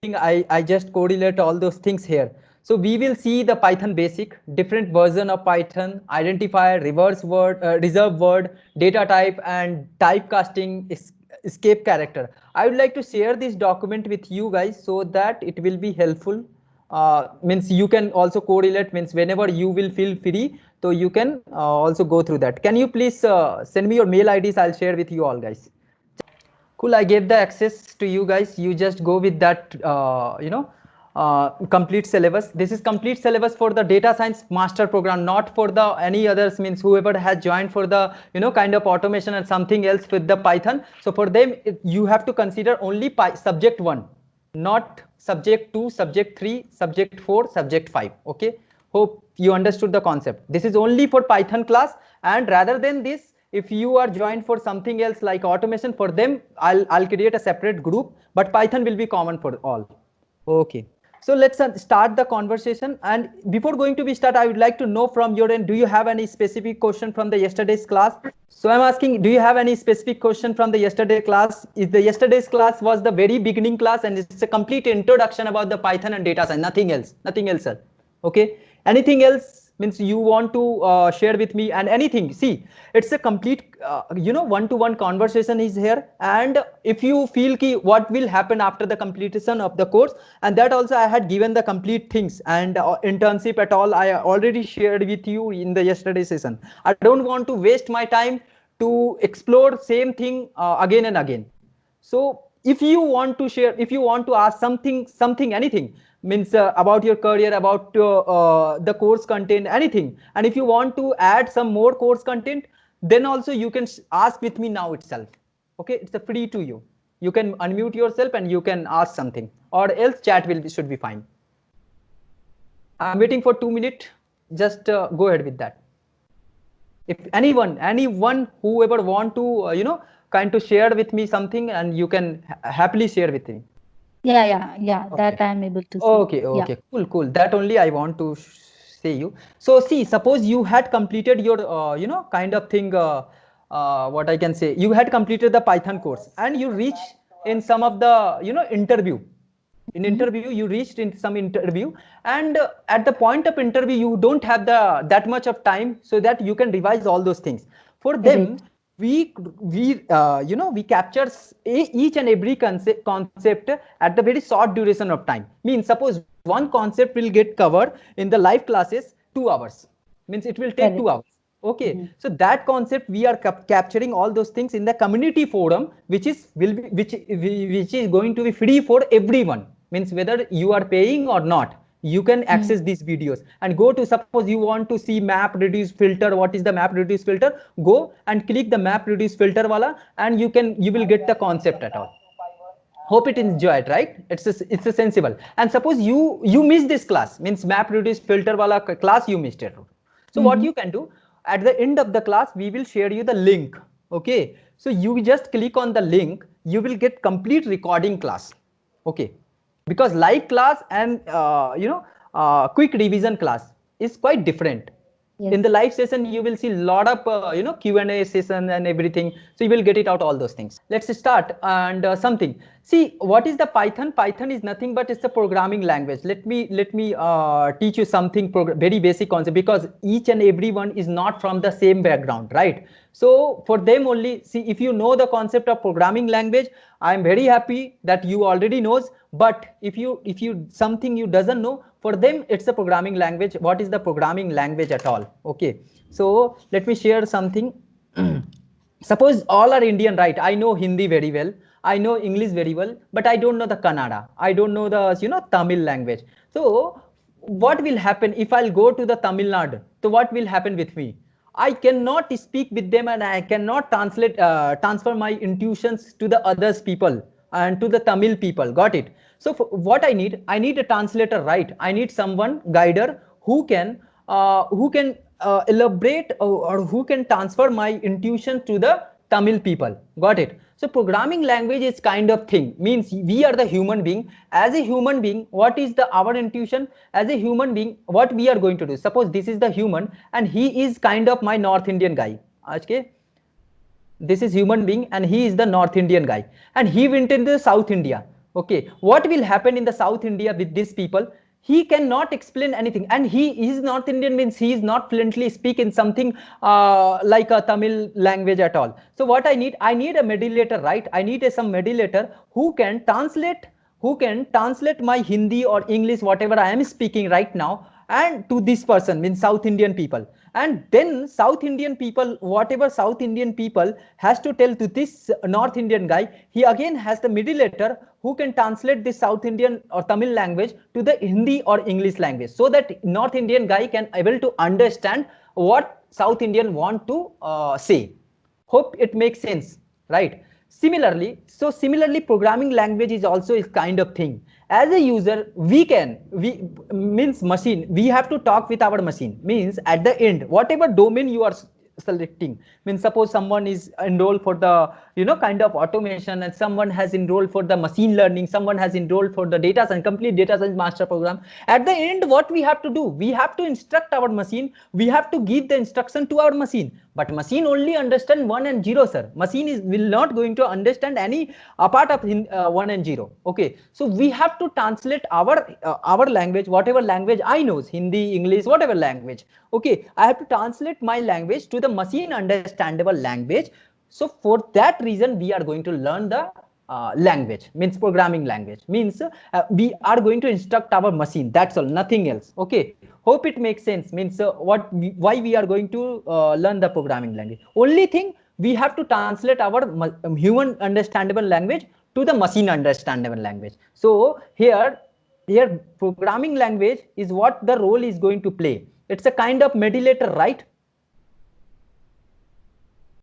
I just correlate all those things here. So we will see the Python basic, different version of Python, identifier, reverse word, reserve word, data type, and typecasting, escape character. I would like to share this document with you guys so that it will be helpful. Means you can also correlate, means whenever you will feel free, so you can also go through that. Can you please send me your mail IDs? I'll share with you all guys. Cool, I gave the access to you guys. You just go with that, complete syllabus. This is complete syllabus for the data science master program, not for the any others, means whoever has joined for the, kind of automation and something else with the Python. So for them, you have to consider only subject 1, not subject 2, subject 3, subject 4, subject 5. Okay. Hope you understood the concept. This is only for Python class, and rather than this, if you are joined for something else like automation, for them I'll create a separate group, but Python will be common for all. Okay. So let's start the conversation. And before going to be start, I would like to know from your end, do you have any specific question from the yesterday's class? So I'm asking, do you have any specific question from the yesterday class? Is the yesterday's class was the very beginning class, and it's a complete introduction about the Python and data science, nothing else, nothing else, sir. Okay. Anything else means you want to share with me, and anything. See, it's a complete, one-to-one conversation is here. And if you feel ki what will happen after the completion of the course, and that also I had given the complete things, and internship at all, I already shared with you in the yesterday session. I don't want to waste my time to explore same thing again and again. So if you want to share, if you want to ask something, anything, means about your career, about the course content, anything, and if you want to add some more course content, then also you can ask with me now itself. Okay, it's a free to you. You can unmute yourself and you can ask something, or else chat should be fine. I'm waiting for 2 minutes. Just go ahead with that. If anyone whoever want to kind to share with me something, and you can happily share with me. Yeah. Okay. That I am able to see. Okay, Yeah. okay, cool. That only I want to say you. So see, suppose you had completed your, kind of thing, what I can say, you had completed the Python course, and you reach in some of the, interview. In Mhm. interview, you reached in some interview, and at the point of interview, you don't have that much of time so that you can revise all those things. For them, Correct. we capture each and every concept at the very short duration of time. Means suppose one concept will get covered in the live classes 2 hours, means it will take Correct. 2 hours. Okay, Mhm. so that concept we are capturing all those things in the community forum, which is going to be free for everyone. Means whether you are paying or not, you can Mhm. access these videos and go to, suppose you want to see map reduce filter. What is the map reduce filter? Go and click the map reduce filter wala, and you will get the concept at all. Hope it enjoy it, right? It's a sensible. And suppose you miss this class, means map reduce filter wala class, you missed it. So what Mhm. you can do, at the end of the class we will share you the link. Okay, so you just click on the link, you will get complete recording class. Okay, because live class and quick revision class is quite different. In the Yes. live session you will see a lot of Q&A session and everything, so you will get it out all those things. Let's start. And something, see, what is the Python is nothing but it's a programming language. Let me teach you something, very basic concept, because each and everyone is not from the same background, right? So for them only, see, if you know the concept of programming language, I am very happy that you already knows. But if you something you doesn't know, for them it's a programming language. What is the programming language at all? Okay, so let me share something. Suppose all are Indian, right? I know Hindi very well, I know English very well, but I don't know the Kannada, I don't know the Tamil language. So what will happen if I'll go to the Tamil Nadu? So what will happen with me? I cannot speak with them, and I cannot transfer my intuitions to the others people and to the Tamil people. Got it? So what I need a translator, right? I need someone guider who can elaborate, or who can transfer my intuition to the Tamil people. Got it? So programming language is kind of thing, means we are the human being. As a human being, what is the our intuition? As a human being, what we are going to do? Suppose this is the human, and he is kind of my North Indian guy. Okay, this is human being, and he is the North Indian guy, and he went into South India. Okay, what will happen in the South India with these people? He cannot explain anything, and he is North Indian, means he is not fluently speak in something like a Tamil language at all. So what I need a mediator, right? I need some mediator who can translate, my Hindi or English, whatever I am speaking right now, and to this person, means South Indian people. And then South Indian people, whatever South Indian people has to tell to this North Indian guy, he again has the mediator who can translate this South Indian or Tamil language to the Hindi or English language, so that North Indian guy can able to understand what South Indian want to say. Hope it makes sense, right? Similarly, programming language is also a kind of thing. As a user, we means machine, we have to talk with our machine, means at the end, whatever domain you are selecting, means suppose someone is enrolled for the kind of automation, and someone has enrolled for the machine learning, someone has enrolled for the data science, complete data science master program. At the end, what we have to do, we have to instruct our machine, we have to give the instruction to our machine. But machine only understand 1 and 0, sir. Machine will not going to understand any apart of 1 and 0. Okay, so we have to translate our language, whatever language I knows, Hindi, English, whatever language. Okay, I have to translate my language to the machine understandable language. So for that reason, we are going to learn the language, means programming language, means we are going to instruct our machine, that's all, nothing else. Okay, hope it makes sense, means why we are going to learn the programming language. Only thing, we have to translate our human understandable language to the machine understandable language. So here programming language is what the role is going to play. It's a kind of mediator, right?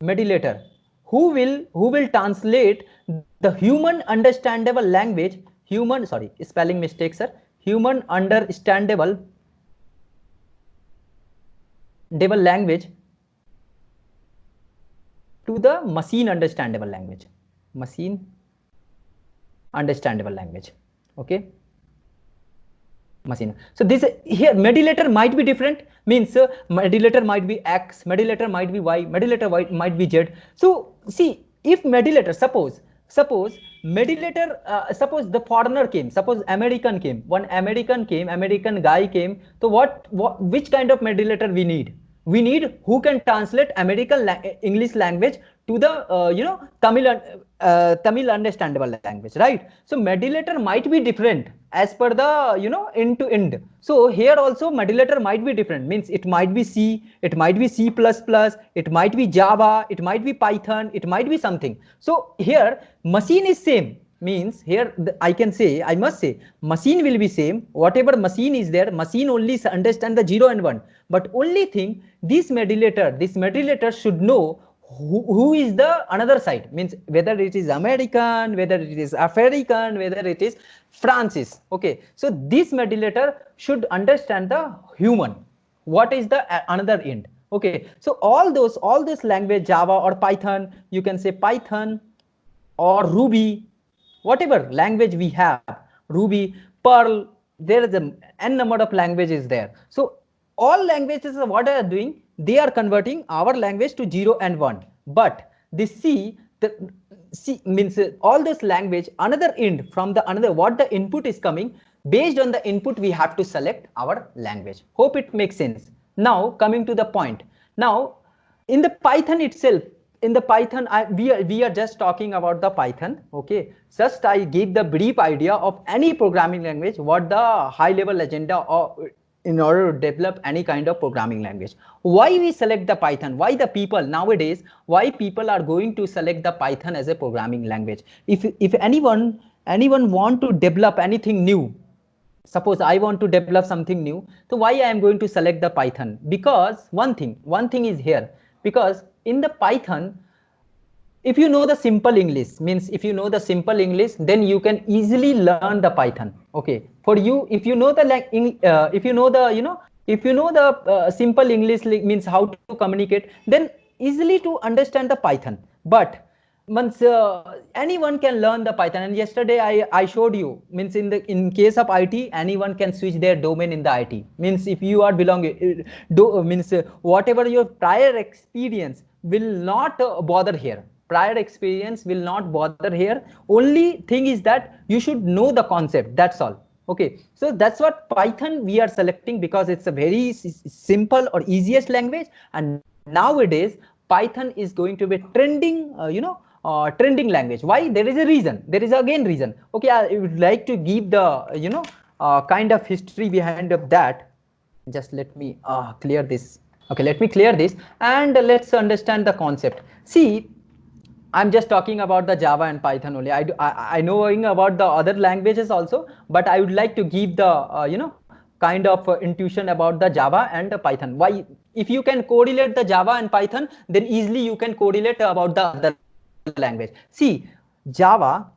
Mediator who will translate the human understandable language, spelling mistake, sir, human understandable language to the machine understandable language, okay, machine. So this here mediator might be different, means mediator might be X, mediator might be Y, mediator might be Z. So see, if mediator, suppose mediator, suppose the foreigner came, suppose American came, American guy came. So which kind of mediator we need? We need who can translate American English language to the Tamil understandable language, right? So mediator might be different as per the end to end. So here also mediator might be different, means it might be C, it might be C++, it might be Java, it might be Python, it might be something. So here machine is same, means here I must say machine will be same, whatever machine is there, machine only understand the 0 and 1. But only thing, this mediator should know who is the another side, means whether it is American, whether it is African, whether it is Francis. Okay, so this mediator should understand the human, what is the another end. Okay, so all this language, Java or Python, you can say Python or Ruby, whatever language we have, Ruby, Perl, there is an n number of languages there. So all languages, what they are doing, they are converting our language to 0 and 1. But the C means all this language, another end from the another, what the input is coming, based on the input we have to select our language. Hope it makes sense. Now coming to the point. Now in the Python itself, in the Python, we are just talking about the Python. Okay, just I gave the brief idea of any programming language, what the high level agenda or in order to develop any kind of programming language. Why we select the Python? Why the people nowadays, why people are going to select the Python as a programming language? If anyone want to develop anything new, suppose I want to develop something new, so why I am going to select the Python? Because one thing is here, because in the Python, if you know the simple English, means if you know the simple English, then you can easily learn the Python. Okay, for you, if you know the simple English, means how to communicate, then easily to understand the Python. But once anyone can learn the Python, and yesterday I showed you, means in case of IT, anyone can switch their domain in the IT. Means if you are whatever your prior experience will not bother here. prior experience will not bother here. Only thing is that you should know the concept, that's all. Okay, so that's what Python we are selecting, because it's a very simple or easiest language, and nowadays Python is going to be trending, trending language. Why? There is a reason, there is again reason. Okay, I would like to give the kind of history behind of that. Just let me clear this. Okay, let me clear this, and let's understand the concept. See, I'm just talking about the Java and Python only. I knowing about the other languages also, but I would like to give the kind of intuition about the Java and the Python. Why? If you can correlate the Java and Python, then easily you can correlate about the other language. See, Java,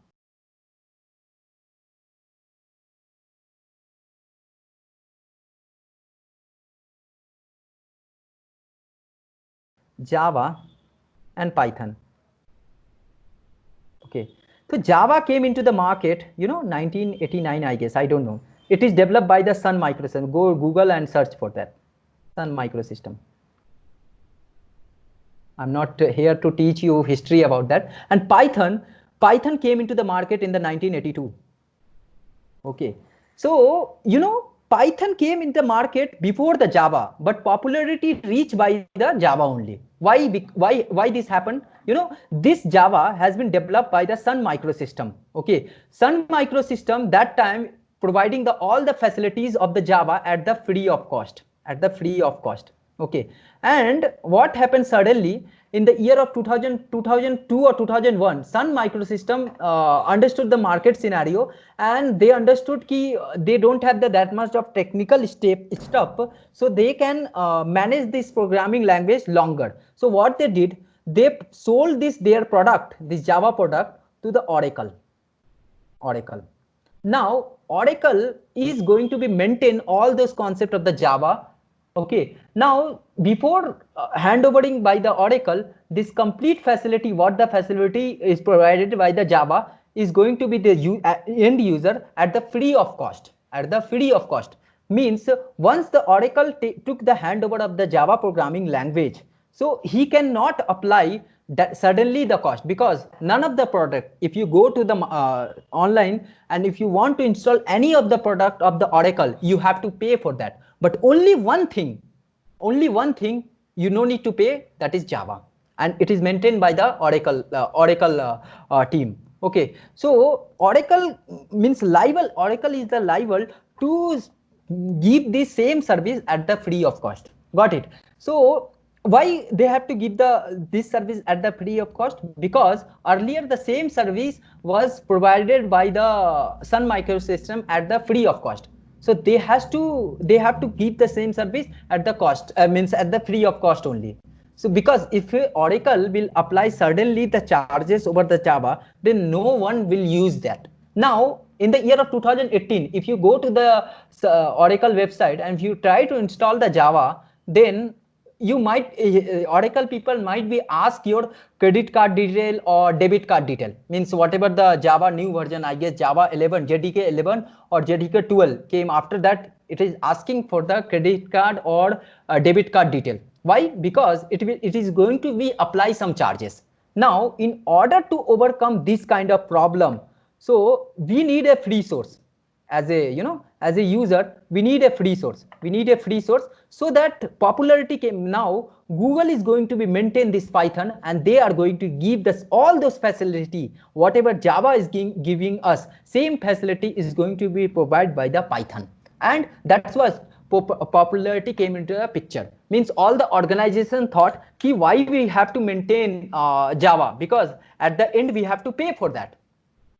Java and Python. Okay, so Java came into the market, 1989, I guess. I don't know. It is developed by the Sun Microsystem. Go Google and search for that. Sun Microsystem. I'm not here to teach you history about that. And Python came into the market in the 1982. Okay, so Python came in the market before the Java, but popularity reached by the Java only. Why this happened? This Java has been developed by the Sun Microsystem. Okay, Sun Microsystem that time providing all the facilities of the Java at the free of cost. Okay, and what happened suddenly in the year of 2002 or 2001, Sun Microsystem understood the market scenario, and they understood ki they don't have that much of technical stuff, so they can manage this programming language longer. So what they did, they sold their product, this Java product, to the Oracle. Now Oracle is going to be maintain all those concepts of the Java. Okay, now before handovering by the Oracle, this complete facility, what the facility is provided by the Java, is going to be the end user at the free of cost. Means once the Oracle took the handover of the Java programming language, so he cannot apply that suddenly the cost, because none of the product, if you go to the online and if you want to install any of the product of the Oracle, you have to pay for that. But only one thing you no need to pay, that is Java, and it is maintained by the Oracle team. Okay, so Oracle means liable. Oracle is the liable to give the same service at the free of cost. Got it? So why they have to give this service at the free of cost? Because earlier the same service was provided by the Sun Microsystem at the free of cost. So they have to give the same service at the cost, means at the free of cost only. So because if Oracle will apply suddenly the charges over the Java, then no one will use that. Now in the year of 2018, if you go to the Oracle website and if you try to install the Java, then you might Oracle people might be ask your credit card detail or debit card detail, means whatever the Java new version, I guess Java 11, JDK 11 or JDK 12 came after that, it is asking for the credit card or debit card detail. Why? Because it is going to be apply some charges. Now in order to overcome this kind of problem, so we need a free source. As a user, we need a free source. So that popularity came. Now Google is going to be maintain this Python, and they are going to give us all those facility. Whatever Java is giving us, same facility is going to be provided by the Python, and that's why popularity came into the picture. Means all the organization thought ki why we have to maintain Java, because at the end we have to pay for that.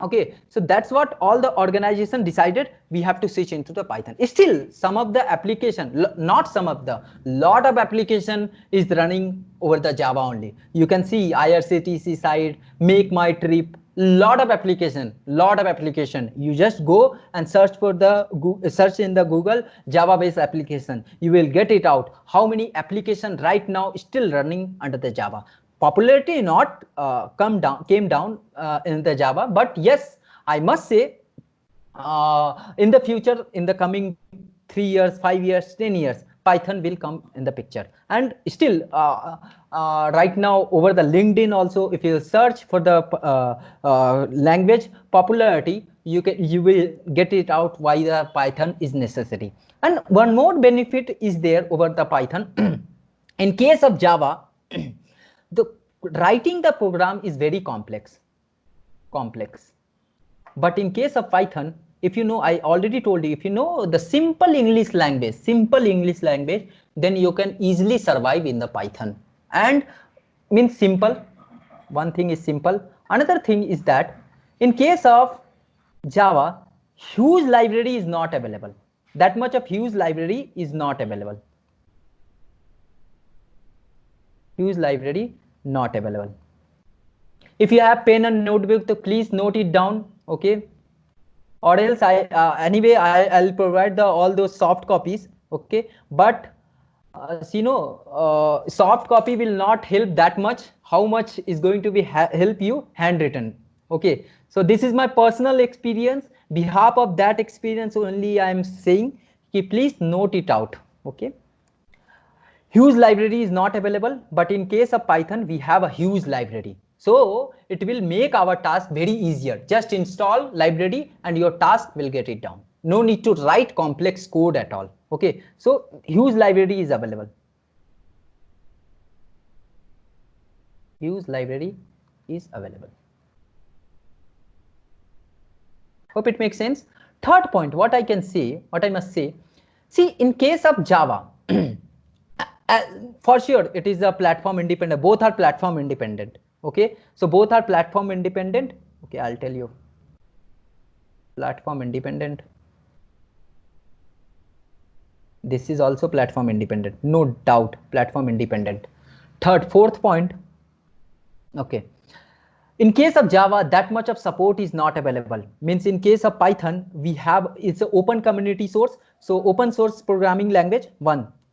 Okay, so that's what all the organization decided, we have to switch into the Python. Still some of the application, not some of the, lot of application is running over the Java only. You can see IRCTC side, Make My Trip, lot of application. You just go and search for search in the Google Java based application, you will get it out how many application right now still running under the Java. Popularity not came down in the Java, but yes, I must say in the future, in the coming 3 years, 5 years, 10 years, Python will come in the picture. And still right now over the LinkedIn also, if you search for the language popularity, you will get it out why the Python is necessary. And one more benefit is there over the Python. In case of Java, the writing the program is very complex. But in case of Python, if you know, I already told you, if you know the simple English language, then you can easily survive in the Python. And means simple, one thing is simple. Another thing is that in case of Java, huge library is not available. That much of huge library is not available. Huge library not available. If you have pen and notebook, so please note it down, okay? Or else anyway I'll provide all those soft copies, okay? But soft copy will not help that much. How much is going to be help you? Handwritten, okay? So this is my personal experience. Behalf of that experience only I am saying, please note it out, okay? Huge library is not available, but in case of Python, we have a huge library. So it will make our task very easier. Just install library and your task will get it down. No need to write complex code at all. Okay, so huge library is available. Huge library is available. Hope it makes sense. Third point, what I must say, see, in case of Java, for sure it is a platform independent. Both are platform independent. Okay, so both are platform independent. Okay, I'll tell you. Platform independent. This is also platform independent. No doubt, platform independent. Fourth point. Okay. In case of Java, that much of support is not available. Means in case of Python, we have, it's an open community source. So open source programming language,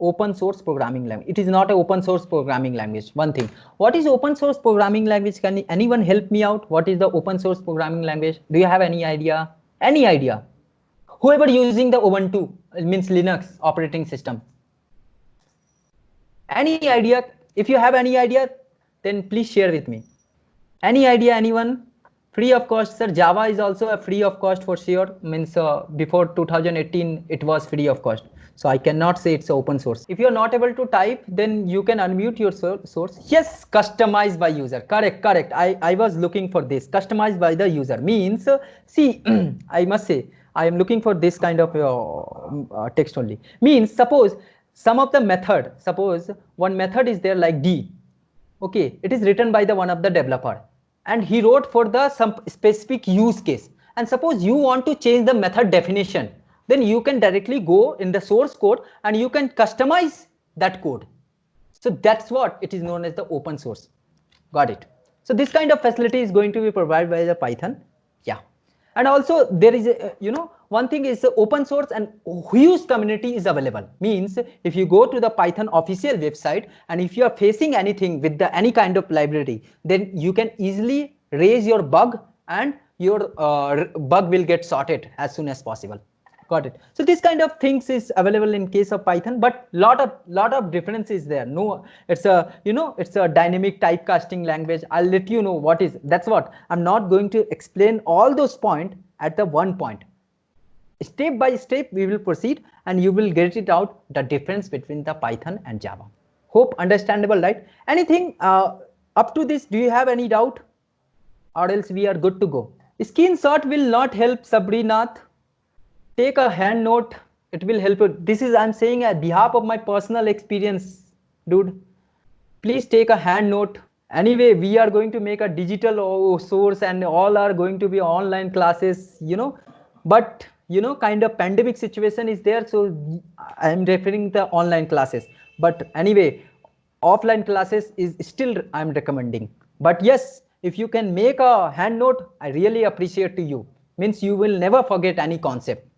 open source programming language. It is not an open source programming language. One thing. What is open source programming language? Can anyone help me out? What is the open source programming language? Do you have any idea? Any idea? Whoever using the Ubuntu, it means Linux operating system. Any idea? If you have any idea, then please share with me. Any idea, anyone? Free of cost, sir. Java is also a free of cost for sure. Means before 2018, it was free of cost. So I cannot say it's open source. If you're not able to type, then you can unmute your source. Yes, customized by user. Correct. I was looking for this. Customized by the user means, see, I must say, I am looking for this kind of text only. Means suppose some of the method, suppose one method is there like D. Okay, it is written by the one of the developer and he wrote for the some specific use case. And suppose you want to change the method definition, then you can directly go in the source code and you can customize that code. So that's what it is known as the open source. Got it? So this kind of facility is going to be provided by the Python. Yeah. And also there is a, one thing is open source and huge community is available. Means if you go to the Python official website and if you are facing anything with the any kind of library, then you can easily raise your bug and your bug will get sorted as soon as possible. Got it? So this kind of things is available in case of Python, but lot of difference is there. No, it's a it's a dynamic typecasting language. I'll let you know what is. That's what I'm not going to explain all those points at the one point. Step by step we will proceed and you will get it out the difference between the Python and Java. Hope understandable, right? Anything up to this? Do you have any doubt? Or else we are good to go. Screenshot will not help, Sabrinath. Take a hand note, it will help you. This is, I'm saying at behalf of my personal experience, dude. Please take a hand note. Anyway, we are going to make a digital source and all are going to be online classes, but kind of pandemic situation is there. So I am referring the online classes, but anyway, offline classes is still I'm recommending. But yes, if you can make a hand note, I really appreciate to you. Means you will never forget any concept.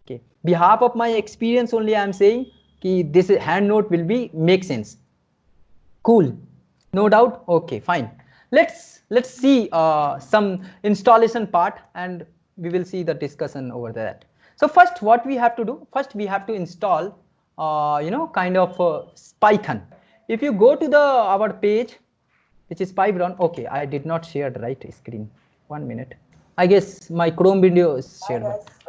Okay, behalf of my experience only I am saying this hand note will be make sense. Cool, no doubt. Okay, fine. Let's see some installation part and we will see the discussion over that. So first what we have to do, first we have to install kind of Python. If you go to the our page, which is Python. Okay, I did not share the right screen. 1 minute. I guess my Chrome video is shared.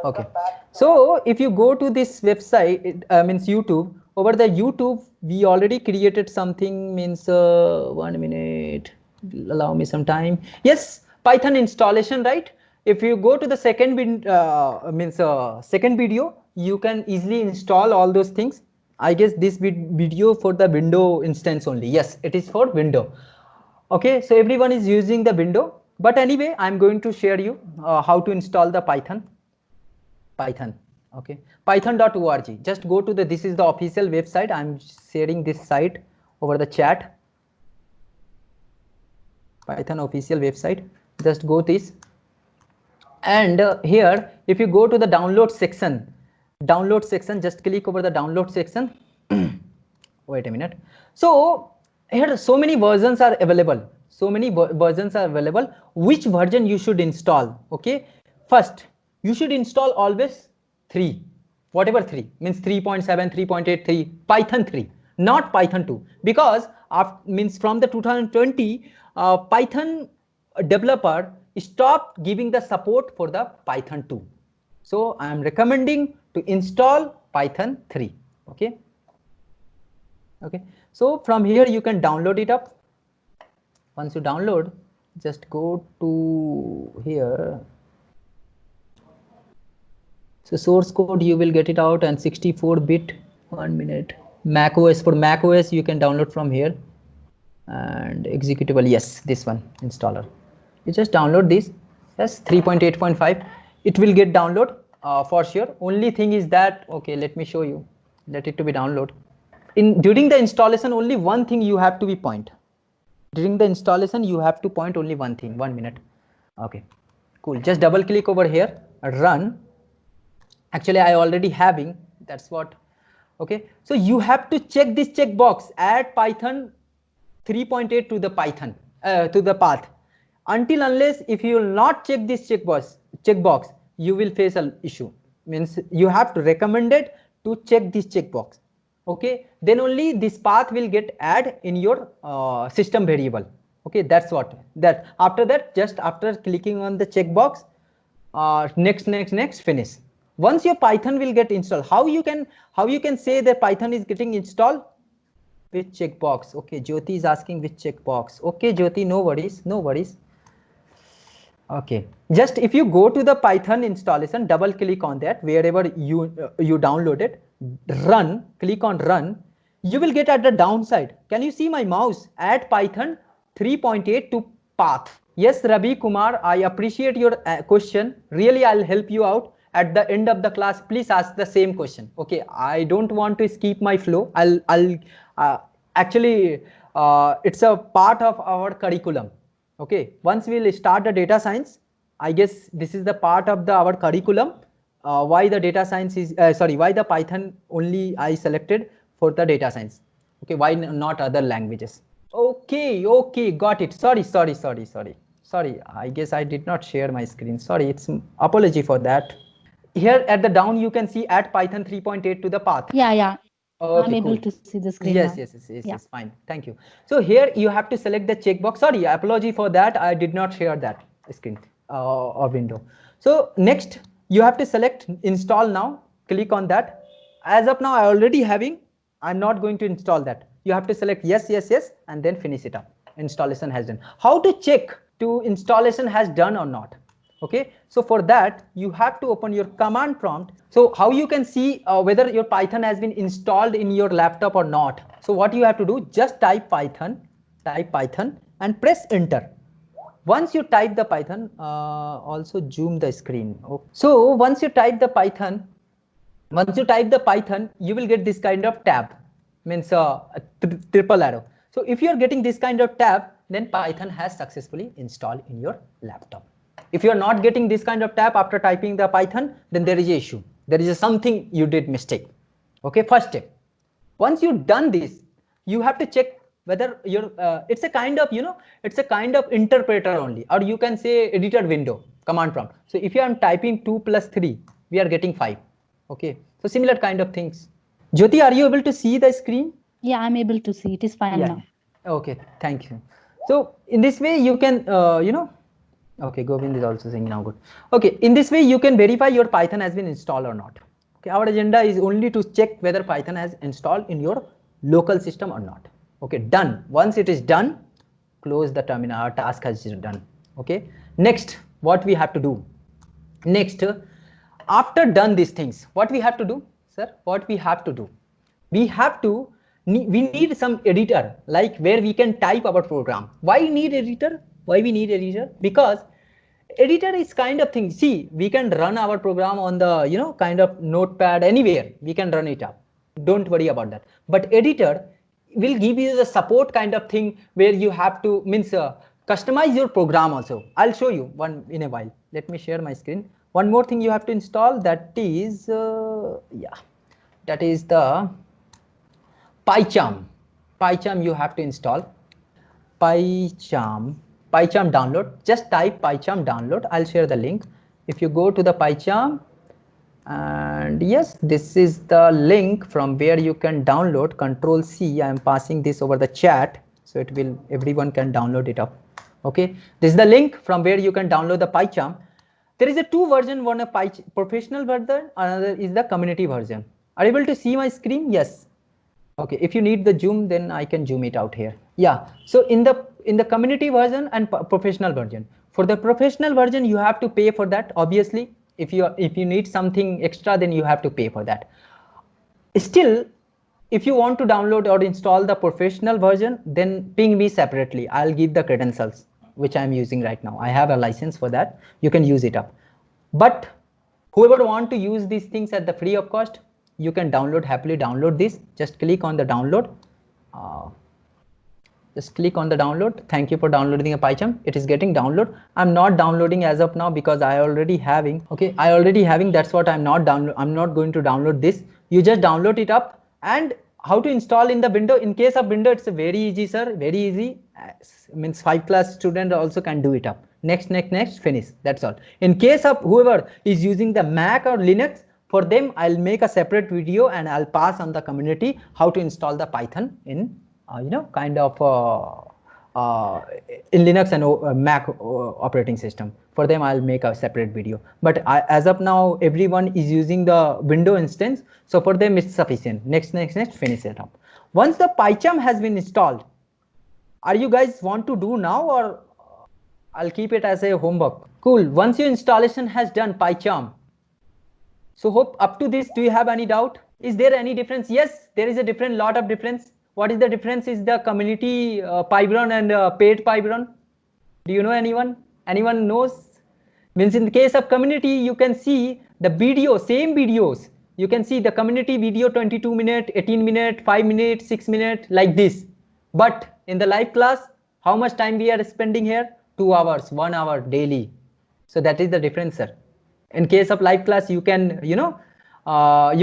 Okay. So if you go to this website, it means YouTube. Over the YouTube, we already created something. Means 1 minute. Allow me some time. Yes, Python installation, right? If you go to the second second video, you can easily install all those things. I guess this video for the window instance only. Yes, it is for window. Okay, so everyone is using the window, but anyway, I'm going to share you how to install the Python. Okay, python.org. Just go to the, this is the official website. I'm sharing this site over the chat. Python official website. Just go this. And here, if you go to the download section, just click over the download section. Wait a minute. So here so many versions are available. Which version you should install? Okay, first you should install always 3, whatever 3 means 3.7, 3.83, Python 3, not Python 2, because means from the 2020 Python developer stopped giving the support for the Python 2. So I am recommending to install Python 3. Okay. Okay, so from here you can download it up. Once you download, just go to here. So source code you will get it out, and 64-bit. 1 minute. Mac OS, for Mac OS you can download from here. And executable, yes, this one, installer. You just download this. Yes, 3.8.5. It will get download for sure. Only thing is that, okay, let me show you. Let it to be download. During the installation, only one thing you have to be point. During the installation, you have to point only one thing. 1 minute. Okay, cool. Just double click over here, run. Actually, I already having, that's what. Okay, so you have to check this checkbox, add Python 3.8 to the Python, to the path. Until unless if you will not check this checkbox, you will face an issue. Means you have to recommend it to check this checkbox. Okay, then only this path will get add in your system variable. Okay, that's what. That after that, just after clicking on the checkbox, next, finish. Once your Python will get installed, how you can say that Python is getting installed? Which checkbox? Okay, Jyoti is asking which checkbox. Okay, Jyoti, no worries. Okay, just if you go to the Python installation, double click on that wherever you download it, run, click on run. You will get at the downside. Can you see my mouse? Add Python 3.8 to path. Yes, Ravi Kumar, I appreciate your question. Really, I'll help you out. At the end of the class, please ask the same question. Okay, I don't want to skip my flow. Actually, it's a part of our curriculum. Okay, once we'll start the data science, I guess this is the part of our curriculum. Why the data science is, why the Python only I selected for the data science. Okay, why not other languages? Okay, got it. Sorry, I guess I did not share my screen. Sorry, it's apology for that. Here at the down, you can see add Python 3.8 to the path. Yeah. Okay, I'm able cool. to see the screen Yes, now. yes, fine. Thank you. So here you have to select the checkbox. Sorry, apology for that. I did not share that screen or window. So next, you have to select install now. Click on that. As of now, I already having. I'm not going to install that. You have to select yes, and then finish it up. Installation has done. How to check to installation has done or not? Okay, so for that you have to open your command prompt. So how you can see whether your Python has been installed in your laptop or not? So what you have to do, just type Python and press enter. Once you type the Python, also zoom the screen. Okay. So once you type the Python, you will get this kind of tab, means triple arrow. So if you are getting this kind of tab, then Python has successfully installed in your laptop. If you are not getting this kind of tab after typing the Python, then there is an issue. There is something you did mistake. Okay, first step. Once you've done this, you have to check whether your it's a kind of interpreter only, or you can say editor window command prompt. So if you are typing 2 + 3, we are getting 5. Okay, so similar kind of things. Jyoti, are you able to see the screen? Yeah, I'm able to see. It is fine Yeah. now. Okay, thank you. So in this way you can, okay, Govind is also saying now good. Okay, in this way you can verify your Python has been installed or not. Okay, our agenda is only to check whether Python has installed in your local system or not. Okay, done. Once it is done, close the terminal. Our task has done. Okay, next what we have to do? Next, after done these things, what we have to do, sir? What we have to do? We have to, we need some editor, like where we can type our program. Why need editor? Why we need editor? Because editor is kind of thing. See, we can run our program on the, kind of notepad anywhere. We can run it up. Don't worry about that. But editor will give you the support kind of thing where you have to customize your program also. I'll show you one in a while. Let me share my screen. One more thing you have to install, that is that is the PyCharm. PyCharm you have to install. PyCharm. PyCharm download. Just type PyCharm download. I'll share the link. If you go to the PyCharm, and yes, this is the link from where you can download. Control C. I am passing this over the chat, so it will, everyone can download it up. Okay, this is the link from where you can download the PyCharm. There is a two version, one a professional version, another is the community version. Are you able to see my screen? Yes. Okay, if you need the zoom, then I can zoom it out here. Yeah, so in the community version and professional version, for the professional version you have to pay for that. Obviously, if you need something extra, then you have to pay for that. Still, if you want to download or install the professional version, then ping me separately. I'll give the credentials which I'm using right now. I have a license for that. You can use it up. But whoever want to use these things at the free of cost, you can happily download this. Just click on the download. Just click on the download. Thank you for downloading a PyCharm. It is getting download. I'm not downloading as of now because I already having. Okay, I already having. That's what I'm not going to download this. You just download it up. And how to install in the window? In case of window, it's very easy, sir. Very easy. Means 5 class student also can do it up. Next, finish. That's all. In case of whoever is using the Mac or Linux, for them I'll make a separate video and I'll pass on the community how to install the Python in kind of in Linux and Mac operating system. For them I'll make a separate video, but as of now everyone is using the window instance, so for them it's sufficient. Next, finish it up. Once the PyCharm has been installed, are you guys want to do now, or I'll keep it as a homework? Cool. Once your installation has done PyCharm, so hope up to this, do you have any doubt? Is there any difference? Yes, there is a different lot of difference. What is the difference? Is the community Pybron and paid Pybron? Do you know anyone? Anyone knows? Means in the case of community, you can see the video, same videos. You can see the community video 22 minute, 18 minute, 5 minute, 6 minute, like this. But in the live class, how much time we are spending here? 2 hours, 1 hour daily. So that is the difference, sir. In case of live class, you can, you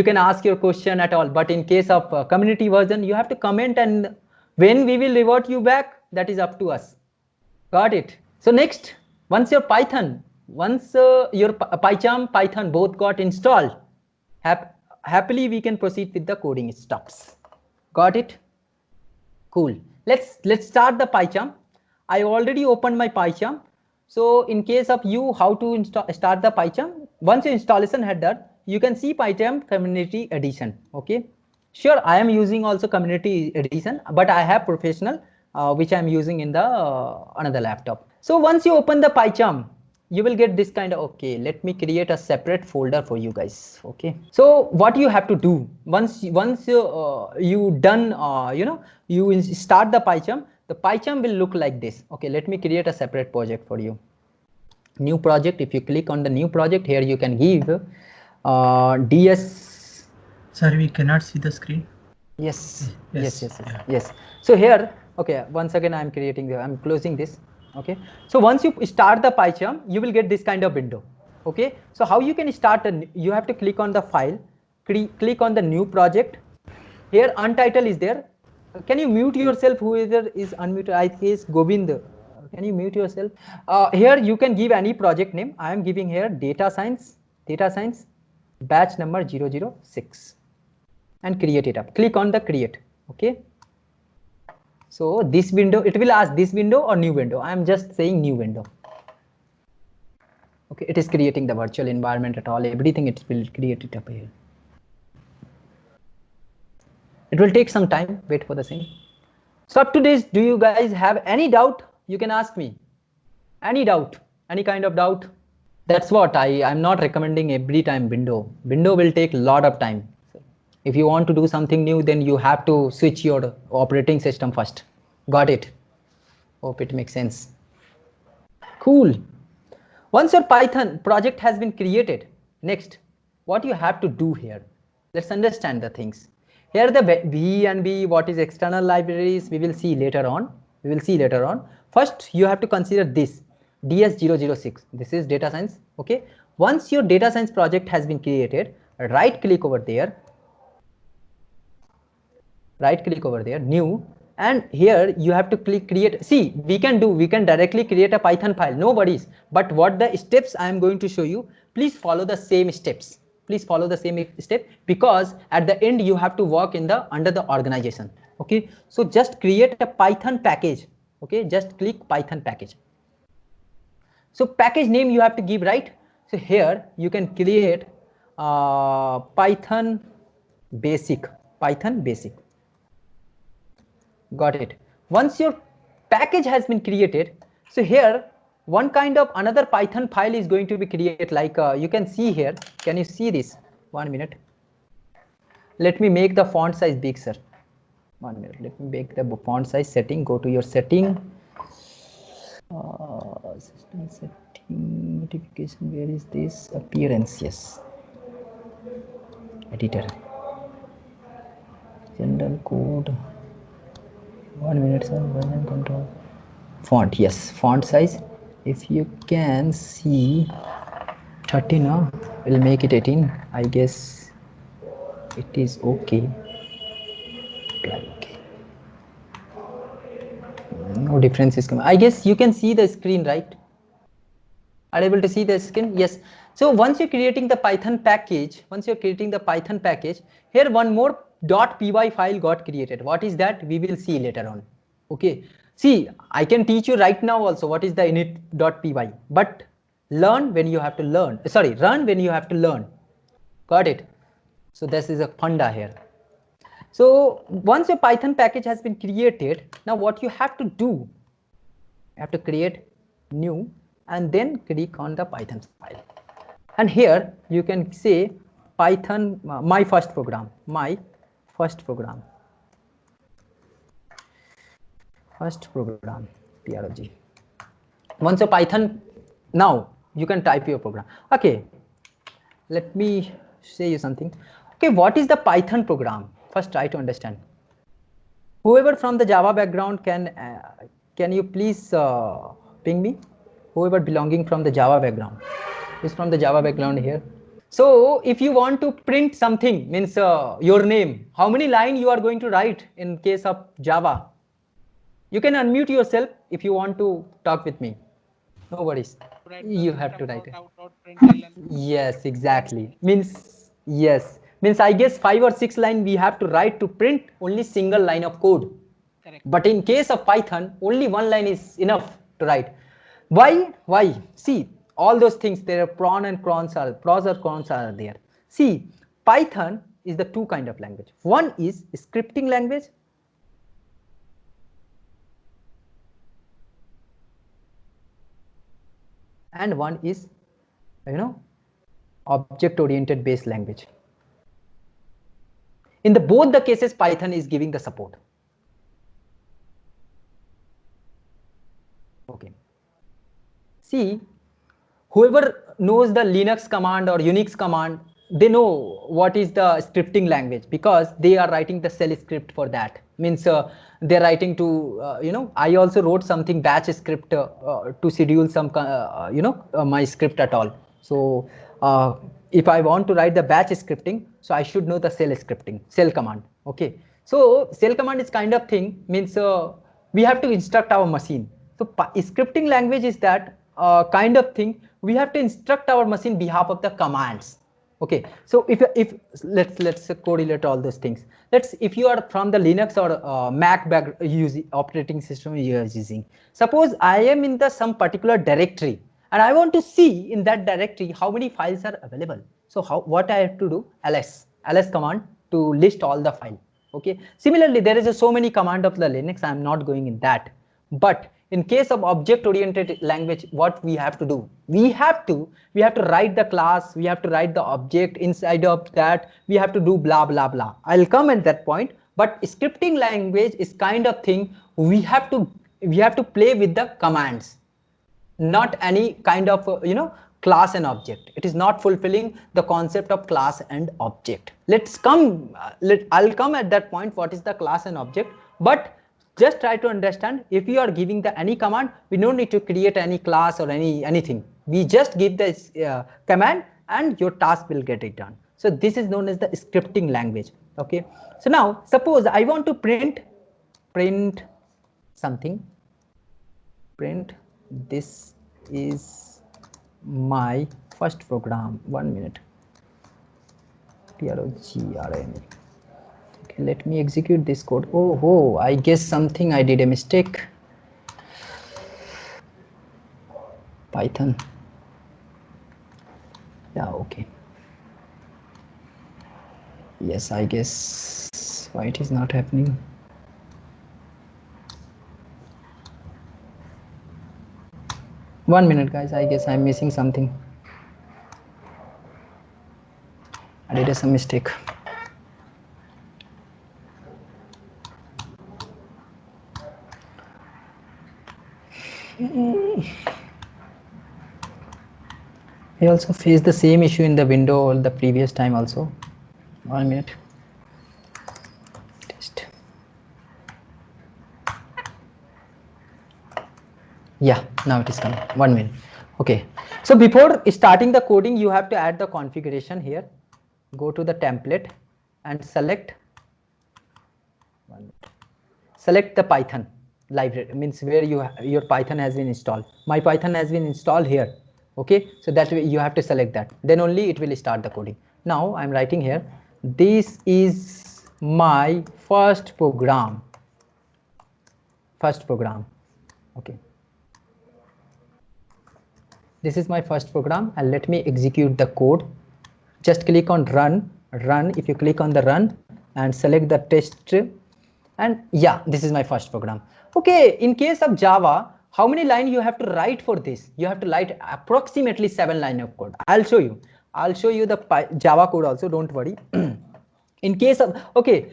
can ask your question at all. But in case of community version, you have to comment, and when we will revert you back, that is up to us. Got it? So next, once your PyCharm, Python both got installed, happily we can proceed with the coding steps. Got it? Cool. Let's start the PyCharm. I already opened my PyCharm. So in case of you, how to start the PyCharm? Once your installation had done, you can see PyCharm Community Edition. Okay. Sure, I am using also Community Edition, but I have Professional, which I am using in the another laptop. So once you open the PyCharm, you will get this kind of, okay, let me create a separate folder for you guys. Okay, so what you have to do once you done you start the PyCharm will look like this. Okay, let me create a separate project for you. New project. If you click on the new project, here you can give ds. Sorry, we cannot see the screen. Yes. So here, okay, once again I'm closing this. Okay, so once you start the PyCharm, you will get this kind of window. Okay, so how you can start you have to click on the file, click on the new project. Here untitled is there. Can you mute yourself? Whoever is unmuted, I guess Govind. Can you mute yourself? Here you can give any project name. I am giving here data science batch number 006. and create it up. Click on the create. Okay. So this window, it will ask this window or new window. I am just saying new window. Okay, it is creating the virtual environment at all, everything it will create it up here. It will take some time, wait for the same. So up to this, do you guys have any doubt? You can ask me. Any doubt, any kind of doubt? That's what I'm not recommending every time window. Window will take a lot of time. If you want to do something new, then you have to switch your operating system first. Got it? Hope it makes sense. Cool. Once your Python project has been created, next, what you have to do here? Let's understand the things. Here the V and B, what is external libraries, we will see later on. We will see later on. First, you have to consider this DS006. This is data science. Okay. Once your data science project has been created, right click over there, new, and here you have to click create. See, we can directly create a Python file, no worries. But what the steps I am going to show you, please follow the same steps. Please follow the same step, because at the end you have to work in the under the organization. Okay, so just create a Python package. Okay, just click Python package. So package name you have to give, right? So here you can create Python basic. Got it. Once your package has been created, so here one kind of another Python file is going to be created, like you can see here. Can you see this? 1 minute. Let me make the font size big, sir. 1 minute. Let me make the font size setting. Go to your setting. System setting, notification. Where is this? Appearance. Yes. Editor. General code. 1 minute, sir. Version control. Font, yes, font size. If you can see 13, we'll make it 18. I guess it is okay. Okay. No difference is coming. I guess you can see the screen, right? Are able to see the screen? Yes. So once you're creating the Python package, here one more .py file got created. What is that? We will see later on. Okay. See, I can teach you right now also what is the init.py, but learn when you have to learn. Sorry, run when you have to learn. Got it? So this is a funda here. So once your Python package has been created, now what you have to do? You have to create new and then click on the Python file. And here you can say Python, my first program, PROG. Once a Python, now you can type your program. Okay, let me say you something. Okay, what is the Python program? First try to understand. Whoever from the Java background can you please ping me? Whoever belonging from the Java background is from the Java background here. So if you want to print something, means your name, how many lines you are going to write in case of Java? You can unmute yourself if you want to talk with me. No worries. You have to write it. Yes, exactly. Means, yes. Means I guess 5 or 6 lines we have to write to print only single line of code. Correct. But in case of Python, only 1 line is enough to write. Why? Why? See, all those things, there are pros or cons are there. See, Python is the two kind of language. One is scripting language. And one is, object-oriented based language. In both the cases, Python is giving the support. Okay. See, whoever knows the Linux command or Unix command, they know what is the scripting language, because they are writing the shell script for that. Means they're writing to, I also wrote something batch script to schedule some, my script at all. So if I want to write the batch scripting, so I should know the shell command. Okay. So shell command is kind of thing, means we have to instruct our machine. So scripting language is that kind of thing. We have to instruct our machine behalf of the commands. Okay, so if let's correlate all those things. Let's, if you are from the Linux or Mac using operating system you are using, suppose I am in the some particular directory and I want to see in that directory how many files are available. So what I have to do? ls command to list all the file. Okay, similarly there is so many command of the Linux, I am not going in that. But in case of object oriented language, what we have to do, we have to write the class, we have to write the object, inside of that we have to do blah blah blah. I'll come at that point. But scripting language is kind of thing we have to play with the commands, not any kind of class and object. It is not fulfilling the concept of class and object. I'll come at that point what is the class and object. But just try to understand, if you are giving the any command, we don't need to create any class or anything. We just give this command and your task will get it done. So this is known as the scripting language. Okay, so now suppose I want to print something. Print, this is my first program. 1 minute. TROGRAM. Okay, let me execute this code. Oh, I guess I did a mistake. Python. Yeah, okay. Yes, I guess why it is not happening. One minute, guys. I guess I'm missing something. I did some mistake. I also faced the same issue in the window the previous time also. 1 minute. Test. Yeah, now it is coming. 1 minute. Okay, so before starting the coding you have to add the configuration here. Go to the template and select the Python library, means where your Python has been installed. My Python has been installed here. Okay, so that way you have to select that, then only it will start the coding. Now I'm writing here, this is my first program. Okay, this is my first program and let me execute the code. Just click on run. If you click on the run and select the test, and yeah, this is my first program. Okay, in case of Java, how many lines you have to write for this? You have to write approximately 7 lines of code. I'll show you the Java code also, don't worry. In case of, okay,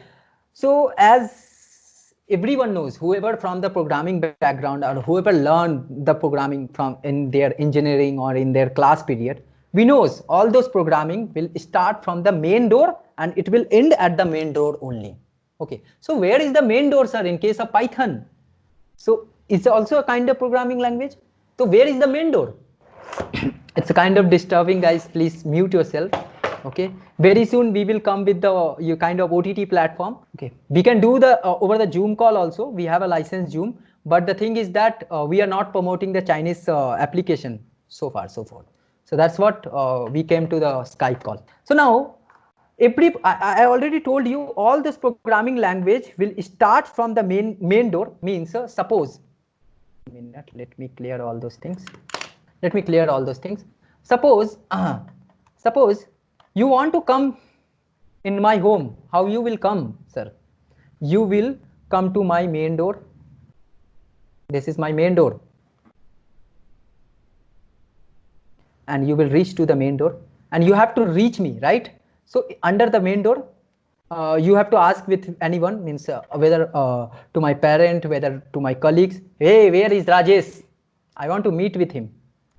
so as everyone knows, whoever from the programming background or whoever learned the programming from in their engineering or in their class period, we knows all those programming will start from the main door and it will end at the main door only. Okay, so where is the main door, sir, in case of Python? So it's also a kind of programming language. So where is the main door? It's a kind of disturbing, guys. Please mute yourself. Okay, very soon we will come with the kind of OTT platform. Okay, we can do the over the Zoom call also. We have a licensed Zoom, but the thing is that we are not promoting the Chinese application so far, so forth. So that's what we came to the Skype call. So now I already told you all this programming language will start from the main door, means suppose, let me clear all those things. Suppose you want to come in my home. How you will come, sir? You will come to my main door. This is my main door. And you will reach to the main door and you have to reach me, right? So under the main door, you have to ask with anyone, means whether to my parent, whether to my colleagues, hey, where is Rajesh? I want to meet with him,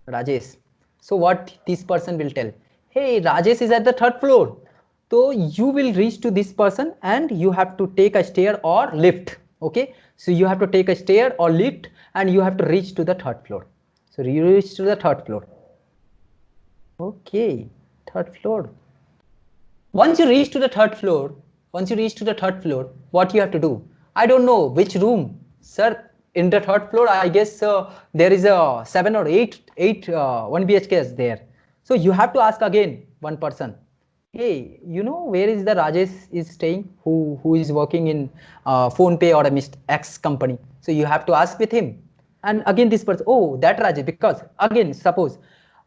Rajesh. So what this person will tell, hey, Rajesh is at the 3rd floor. So you will reach to this person and you have to take a stair or lift. Okay, so you have to take a stair or lift and you have to reach to the 3rd floor. So you reach to the 3rd floor. Okay, 3rd floor. Once you reach to the 3rd floor, what you have to do? I don't know which room, sir. In the 3rd floor, I guess there is a 7 or 8 1 BHK is there. So you have to ask again one person. hey, you know where is the Rajesh is staying, who is working in PhonePe or a Mr. X company. So you have to ask with him. And again this person, oh, that Rajesh, because again suppose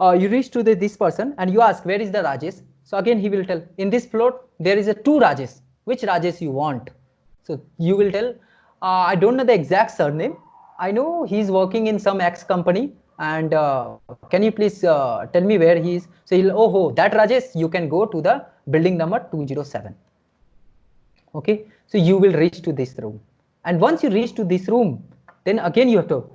you reach to this person and you ask where is the Rajesh. So again he will tell, in this plot there is a two Rajesh, which Rajesh you want. So you will tell, I don't know the exact surname, I know he's working in some X company, and can you please tell me where he is. So he'll, oh, that Rajesh, you can go to the building number 207. Okay, so you will reach to this room, and once you reach to this room, then again you have to,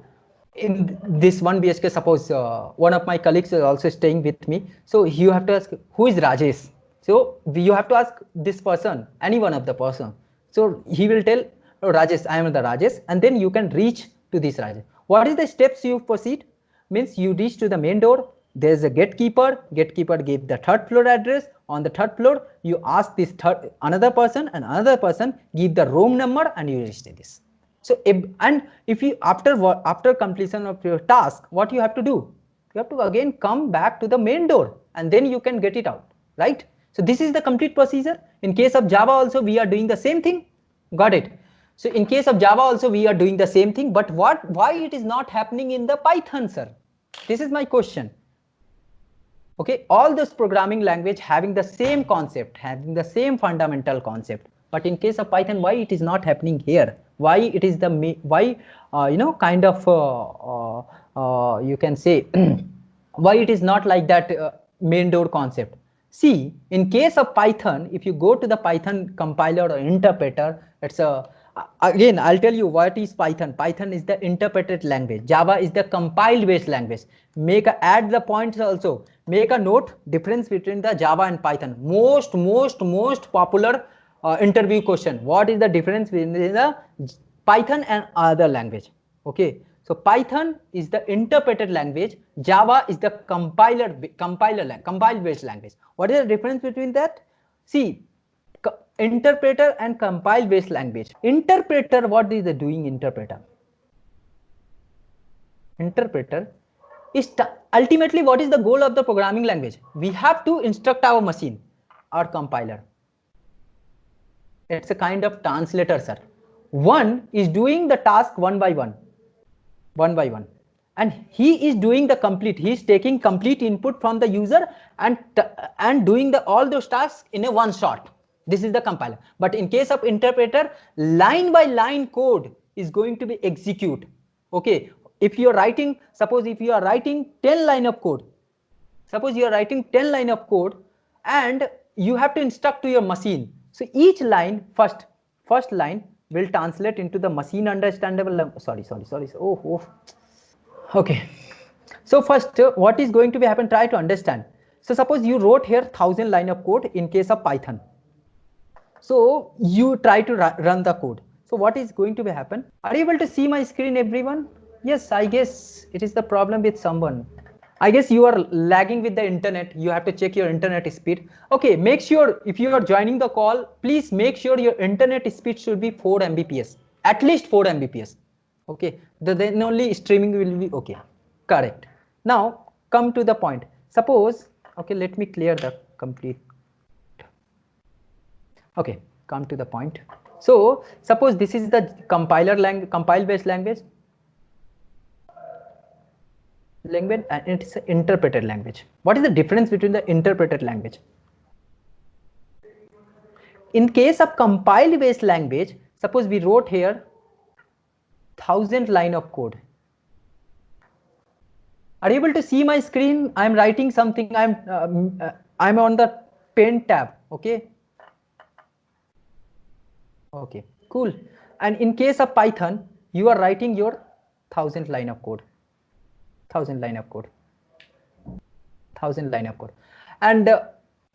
in this 1 BHK, suppose one of my colleagues is also staying with me, so you have to ask who is Rajesh. So you have to ask this person, any one of the person. So he will tell, oh, Rajesh, I am the Rajesh, and then you can reach to this Rajesh. What is the steps you proceed? Means you reach to the main door, there's a gatekeeper gave the third floor address. On the third floor you ask this another person, and another person give the room number, and you reach to this. So if you after completion of your task, what you have to do, you have to again come back to the main door, and then you can get it out, right? So this is the complete procedure. In case of Java also we are doing the same thing. Got it? So in case of Java also we are doing the same thing, but why it is not happening in the Python, sir? This is my question. Okay, all this programming language having the same concept, having the same fundamental concept, but in case of Python, why it is not happening here? Why it is the why you know, kind of you can say why it is not like that main door concept. See, in case of Python, if you go to the Python compiler or interpreter, it's a again I'll tell you what is Python. Python is the interpreted language. Java is the compiled based language. Add the points also. Make a note difference between the Java and Python. Most popular interview question. What is the difference between the Python and other language? Okay, so Python is the interpreted language. Java is the compiled based language. What is the difference between that? See, interpreter and compile based language. Interpreter, what is the doing interpreter? Interpreter is ultimately what is the goal of the programming language? We have to instruct our machine, our compiler. It's a kind of translator, sir. One is doing the task one by one, and he is doing the complete. He is taking complete input from the user and doing all those tasks in a one shot. This is the compiler. But in case of interpreter, line by line code is going to be execute. Okay, if you are writing, suppose if you are writing 10 line of code, and you have to instruct to your machine. So each line, first line will translate into the machine understandable. Sorry. Oh. Okay. So first, what is going to be happen? Try to understand. So suppose you wrote here 1000 line of code in case of Python. So you try to run the code. So what is going to be happen? Are you able to see my screen, everyone? Yes, I guess it is the problem with someone. I guess you are lagging with the internet. You have to check your internet speed. Okay, make sure if you are joining the call, please make sure your internet speed should be 4 Mbps, at least 4 Mbps. Okay, then only streaming will be okay. Correct. Now come to the point. Suppose, okay, let me clear the complete. Okay, come to the point. So suppose this is the compile based language, and it's an interpreted language. What is the difference between the interpreted language? In case of compile based language, suppose we wrote here 1000 line of code. Are you able to see my screen? I'm writing something. I'm on the pen tab. Okay. Okay, cool. And in case of Python, you are writing your 1000 line of code. And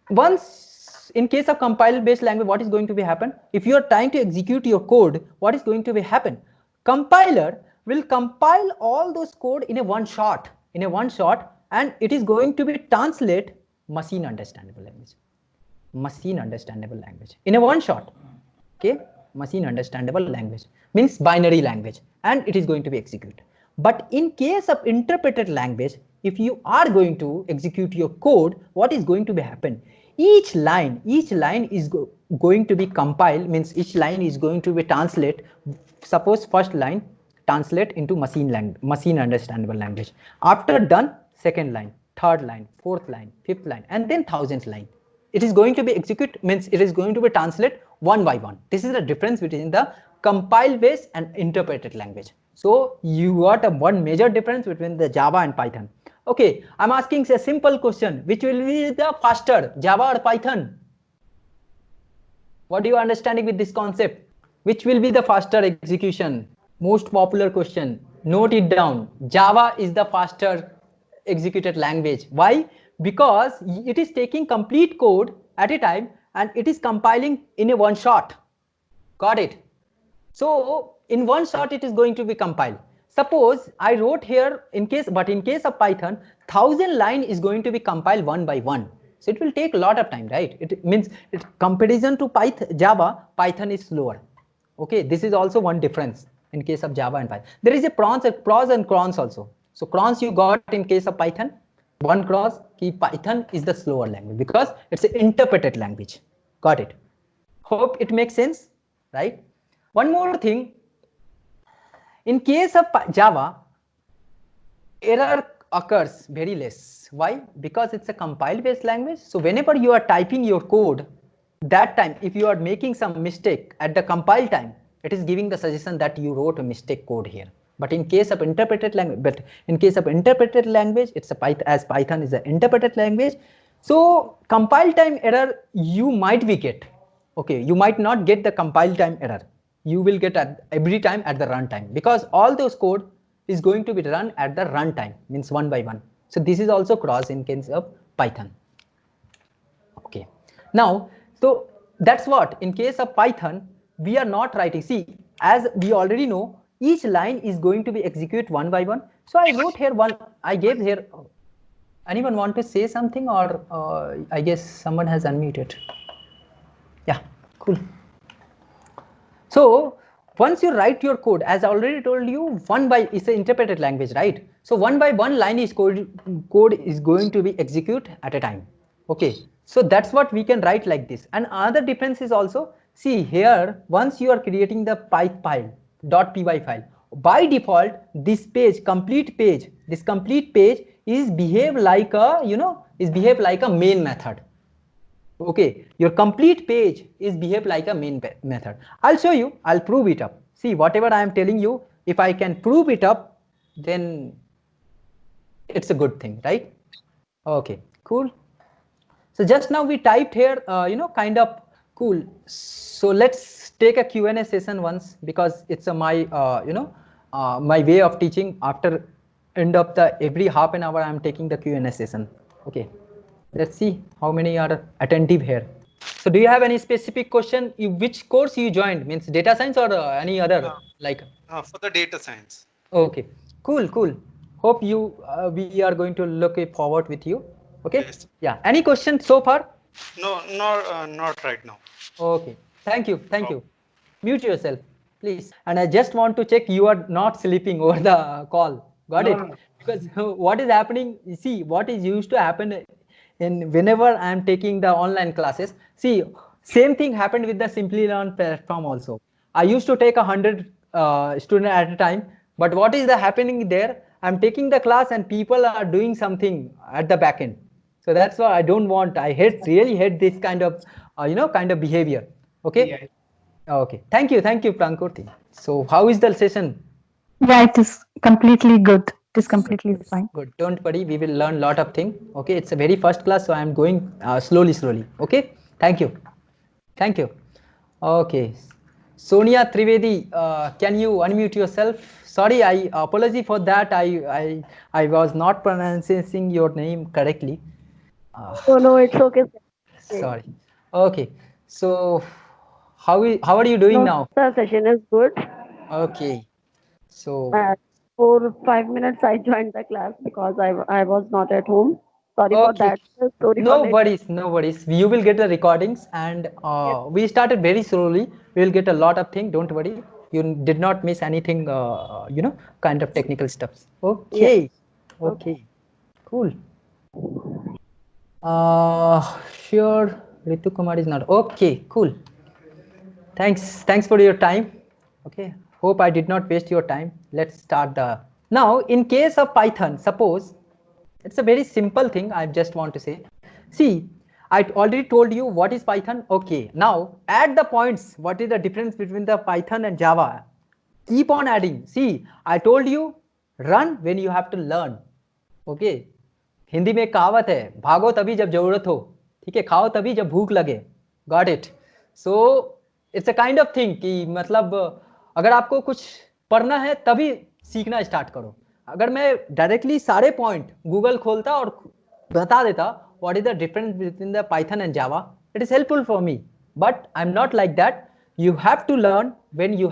once in case of compile based language, what is going to be happen? If you are trying to execute your code, what is going to be happen? Compiler will compile all those code in a one shot, and it is going to be translate machine understandable language in a one shot. Okay, machine understandable language means binary language, and it is going to be executed. But in case of interpreted language, if you are going to execute your code, what is going to be happen? each line is going to be compiled, means each line is going to be translate. Suppose first line translate into machine understandable language. After done, second line, third line, fourth line, fifth line, and then thousandth line. It is going to be execute, means it is going to be translate one by one. This is the difference between the compile based and interpreted language. So you got a one major difference between the Java and Python. Okay, I'm asking a simple question. Which will be the faster, Java or Python? What do you understanding with this concept? Which will be the faster execution? Most popular question. Note it down. Java is the faster executed language. Why? Because it is taking complete code at a time and it is compiling in a one shot. Got it? So in one shot it is going to be compiled. Suppose I wrote here in case of Python, 1000 line is going to be compiled one by one. So it will take a lot of time, right? It means comparison to Java, Python is slower. Okay, this is also one difference in case of Java and Python. There is a pros and cons also. So cons you got in case of Python. One cross, Python is the slower language because it's an interpreted language. Got it? Hope it makes sense, right? One more thing, in case of Java, error occurs very less. Why? Because it's a compile based language. So whenever you are typing your code, that time if you are making some mistake at the compile time, it is giving the suggestion that you wrote a mistake code here. But in case of interpreted language, it's a Python, as Python is an interpreted language. So compile time error you might be get. Okay, you might not get the compile time error. You will get at every time at the runtime, because all those code is going to be run at the runtime, means one by one. So this is also cross in case of Python. Okay, now so that's what in case of Python we are not writing. See, as we already know, each line is going to be executed one by one. So I wrote here one. I gave here. Anyone want to say something, or I guess someone has unmuted. Yeah, cool. So once you write your code, as I already told you, it's an interpreted language, right? So one by one line is code is going to be executed at a time. Okay, so that's what we can write like this. And another difference is also, see here, once you are creating the .py file, by default this complete page is behave like a main method. Okay, your complete page is behave like a main method. I'll show you, I'll prove it up. See, whatever I am telling you, if I can prove it up, then it's a good thing, right? Okay, cool. So just now we typed here, kind of cool. So let's take a Q&A session once, because it's my way of teaching. After end of the every half an hour, I'm taking the Q&A session. Okay. Let's see how many are attentive here. So do you have any specific question? Which course you joined? Means data science or any other like? For the data science. Okay, cool. Hope you we are going to look forward with you. Okay. Yes. Yeah. Any questions so far? No, not right now. Okay. Thank you. Mute yourself, please. And I just want to check you are not sleeping over the call. Got it? No. Because what is happening? See, what is used to happen in whenever I am taking the online classes. See, same thing happened with the Simplilearn platform also. I used to take 100 students at a time, but what is the happening there? I'm taking the class and people are doing something at the back end. So that's why I don't want. Really hate this kind of behavior. Okay. Yeah. Okay. Thank you, Prankurti. So how is the session? Yeah, it is completely good. It is completely fine. Good. Don't worry. We will learn a lot of things. Okay. It's a very first class, so I am going slowly. Okay. Thank you. Okay. Sonia Trivedi, can you unmute yourself? Sorry, I apology for that. I was not pronouncing your name correctly. No, it's okay. Sorry. Okay. So how are you doing now? The session is good. Okay. So For 5 minutes, I joined the class because I was not at home. Sorry for okay. that. Sorry No for worries. You will get the recordings, and we started very slowly. We will get a lot of things. Don't worry. You did not miss anything. Kind of technical stuff. Okay. Yes. Okay. Cool. Sure, Ritu Kumar is not. Okay, cool. Thanks for your time. Okay, hope I did not waste your time. Let's start the. Now, in case of Python, suppose it's a very simple thing. I just want to say. See, I already told you what is Python. Okay, now add the points. What is the difference between the Python and Java? Keep on adding. See, I told you run when you have to learn. Okay. Hindi में एक कहावत है, भागो तभी जब जरूरत हो, ठीक है, खाओ तभी जब भूख लगे. Got it. So it's a kind of thing कि मतलब अगर आपको कुछ पढ़ना है तभी सीखना स्टार्ट करो. अगर मैं डायरेक्टली सारे पॉइंट गूगल खोलता और बता देता what is the difference between the Python and Java, it is helpful for me, but I am not like that. You have to learn when you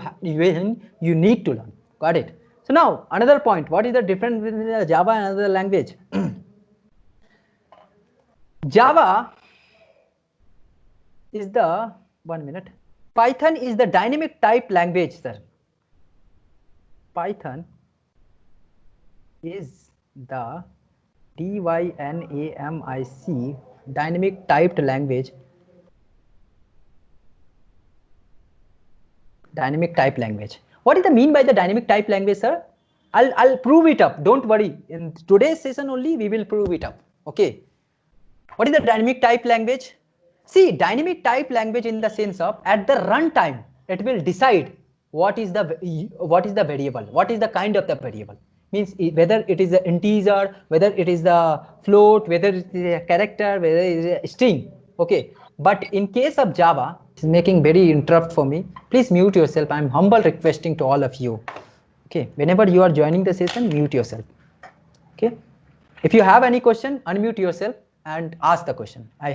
need to learn. Got it? So now another point, what is the difference between the Java and another language? Java is the, 1 minute, Python is the dynamic type language, sir. Python is the DYNAMIC dynamic typed language. Dynamic type language. What is the mean by the dynamic type language, sir? I'll prove it up. Don't worry. In today's session only we will prove it up. Okay. What is the dynamic type language? See, dynamic type language in the sense of at the runtime it will decide what is the variable, what is the kind of the variable. Means whether it is an integer, whether it is the float, whether it is a character, whether it is a string. Okay. But in case of Java, it's making very interrupt for me. Please mute yourself. I'm humble requesting to all of you. Okay, whenever you are joining the session, mute yourself. Okay, if you have any question, unmute yourself and ask the question. I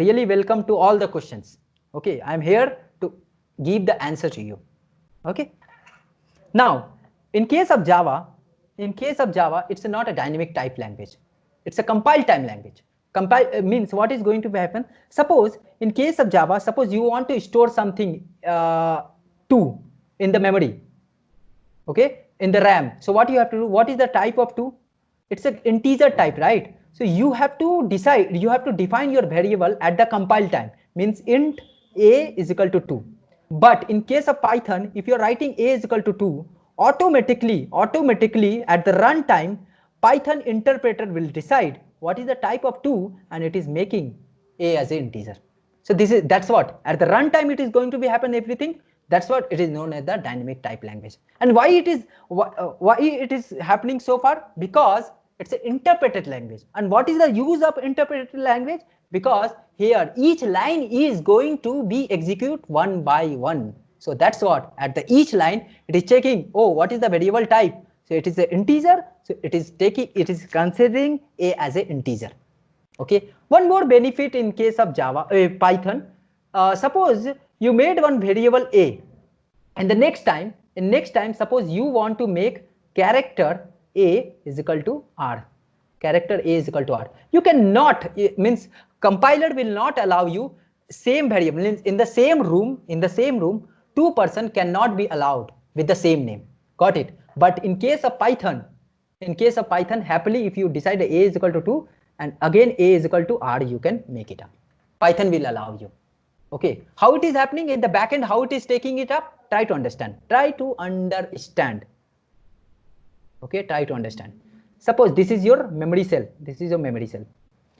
really welcome to all the questions. Okay, I'm here to give the answer to you. Okay, now in case of Java, it's not a dynamic type language. It's a compile time language. Compile means what is going to happen. Suppose in case of Java, suppose you want to store something 2 in the memory, okay, in the RAM. So what you have to do, what is the type of 2? It's an integer type, right? So you have to decide, you have to define your variable at the compile time, means int a is equal to 2. But in case of Python, if you're writing a is equal to 2, automatically at the runtime, Python interpreter will decide what is the type of 2 and it is making a as an integer. So that's what at the runtime it is going to be happen everything. That's what it is known as the dynamic type language. And why it is happening so far? Because it's an interpreted language. And what is the use of interpreted language? Because here each line is going to be executed one by one. So that's what at the each line it is checking, oh, what is the variable type? So it is an integer. So it is considering a as an integer. Okay. One more benefit in case of Java, Python. Suppose you made one variable a, and the next time, suppose you want to make character a is equal to r. Character a is equal to r. You cannot, means compiler will not allow you same variable in the same room. 2 person cannot be allowed with the same name. Got it? But in case of Python, happily if you decide a is equal to 2 and again a is equal to r, you can make it up. Python will allow you. Okay, how it is happening in the backend, how it is taking it up? Try to understand. Okay, try to understand. Suppose this is your memory cell.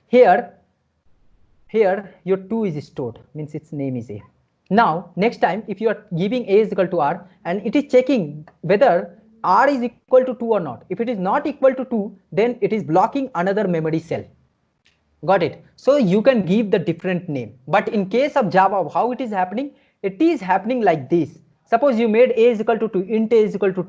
Here your 2 is stored, means its name is a. Now next time if you are giving a is equal to r and it is checking whether r is equal to 2 or not. If it is not equal to 2, then it is blocking another memory cell. Got it? So you can give the different name. But in case of Java, how it is happening? It is happening like this. Suppose you made a is equal to 2, int a is equal to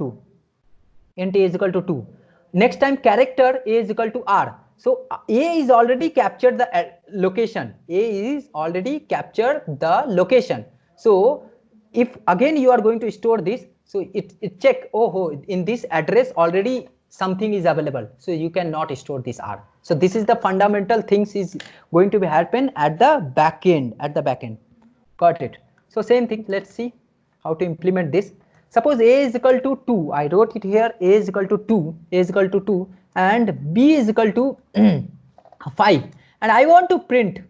2. Next time character a is equal to r. So a is already captured the location. So if again you are going to store this, so it check, oh, in this address already something is available, so you cannot store this r. So this is the fundamental things is going to be happen at the back end. Got it? So same thing, let's see how to implement this. Suppose a is equal to 2, I wrote it here, a is equal to 2 and b is equal to 5, and I want to print